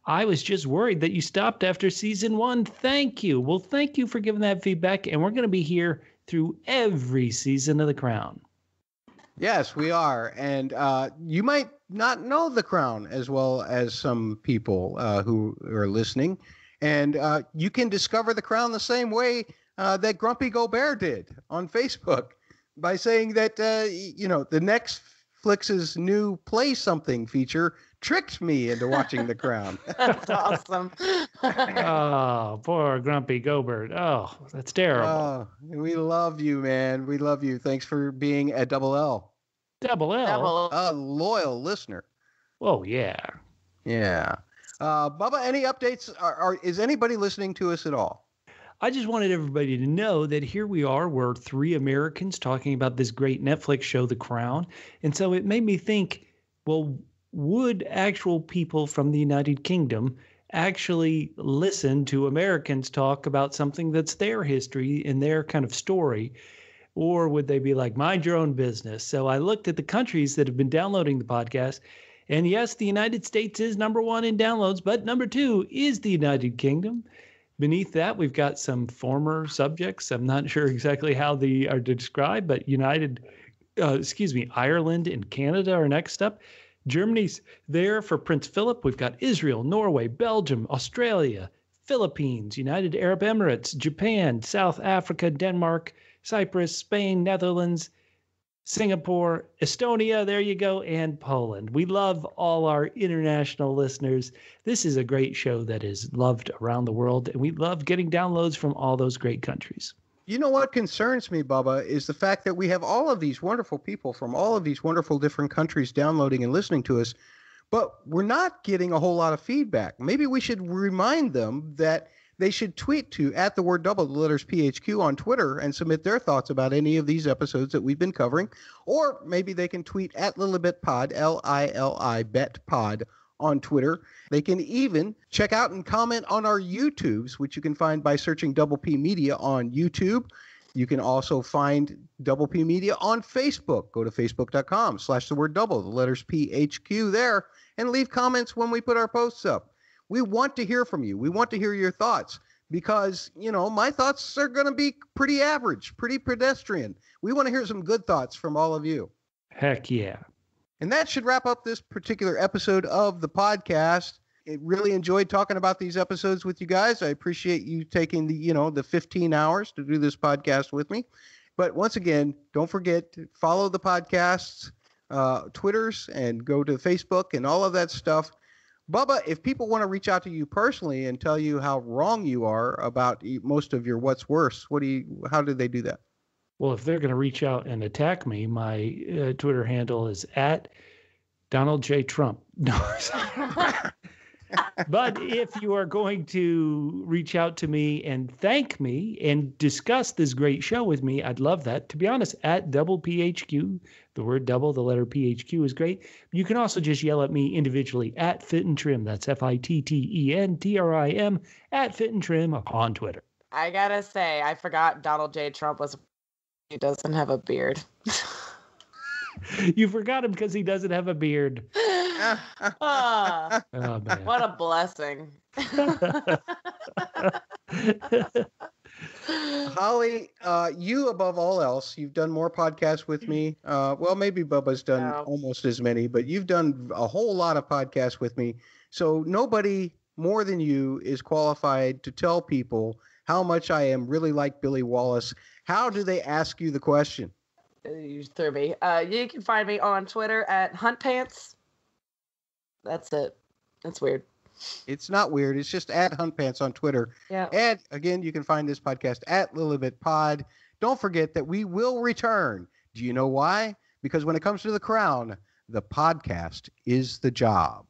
Speaker 8: I was just worried that you stopped after season 1. Thank you. Well, thank you for giving that feedback. And we're going to be here through every season of The Crown.
Speaker 7: Yes, we are. And you might not know The Crown as well as some people who are listening. And you can discover The Crown the same way that Grumpy Gobert did on Facebook by saying that, the Netflix's new Play Something feature tricked me into watching The Crown.
Speaker 5: That's awesome.
Speaker 8: Oh, poor Grumpy Gobert. Oh, that's terrible.
Speaker 7: Oh, we love you, man. We love you. Thanks for being a Double L.
Speaker 8: Double L?
Speaker 7: A loyal listener.
Speaker 8: Oh, yeah.
Speaker 7: Yeah. Bubba, any updates? Is anybody listening to us at all?
Speaker 8: I just wanted everybody to know that here we are. We're 3 Americans talking about this great Netflix show, The Crown. And so it made me think, well, would actual people from the United Kingdom actually listen to Americans talk about something that's their history and their kind of story? Or would they be like, mind your own business? So I looked at the countries that have been downloading the podcast. And yes, the United States is number 1 in downloads, but number 2 is the United Kingdom. Beneath that, we've got some former subjects. I'm not sure exactly how they are described, but Ireland and Canada are next up. Germany's there for Prince Philip. We've got Israel, Norway, Belgium, Australia, Philippines, United Arab Emirates, Japan, South Africa, Denmark, Cyprus, Spain, Netherlands, Singapore, Estonia, there you go, and Poland. We love all our international listeners. This is a great show that is loved around the world, and we love getting downloads from all those great countries.
Speaker 7: You know what concerns me, Bubba, is the fact that we have all of these wonderful people from all of these wonderful different countries downloading and listening to us, but we're not getting a whole lot of feedback. Maybe we should remind them that they should tweet to @double, the letters PHQ on Twitter and submit their thoughts about any of these episodes that we've been covering. Or maybe they can tweet @LilibetPod, LILIBetPod on Twitter. They can even check out and comment on our YouTubes, which you can find by searching Double P Media on YouTube. You can also find Double P Media on Facebook. Go to facebook.com/double, the letters PHQ there, and leave comments when we put our posts up. We want to hear from you. We want to hear your thoughts because, my thoughts are going to be pretty average, pretty pedestrian. We want to hear some good thoughts from all of you.
Speaker 8: Heck yeah.
Speaker 7: And that should wrap up this particular episode of the podcast. I really enjoyed talking about these episodes with you guys. I appreciate you taking the 15 hours to do this podcast with me. But once again, don't forget to follow the podcast's Twitters and go to Facebook and all of that stuff. Bubba, if people want to reach out to you personally and tell you how wrong you are about most of your what's worse, how do they do that?
Speaker 8: Well, if they're going to reach out and attack me, my Twitter handle is @DonaldJ.Trump. No. But if you are going to reach out to me and thank me and discuss this great show with me, I'd love that. To be honest, @double PHQ, the word double, the letter PHQ is great. You can also just yell at me individually @FitandTrim. That's FITTENTRIM @FitandTrim on Twitter.
Speaker 5: I gotta say, I forgot Donald J. Trump he doesn't have a beard.
Speaker 8: You forgot him because he doesn't have a beard.
Speaker 5: Oh,
Speaker 8: man.
Speaker 5: What a blessing.
Speaker 7: Holly, you above all else, you've done more podcasts with me. Well, maybe Bubba's done almost as many, but you've done a whole lot of podcasts with me. So nobody more than you is qualified to tell people how much I am really like Billy Wallace. How do they ask you the question?
Speaker 5: You threw me. You can find me on Twitter @HuntPants. That's it. That's weird.
Speaker 7: It's not weird. It's just at Hunt Pants on Twitter.
Speaker 5: Yeah.
Speaker 7: And again, you can find this podcast at Lilibet Pod. Don't forget that we will return. Do you know why? Because when it comes to the crown, the podcast is the job.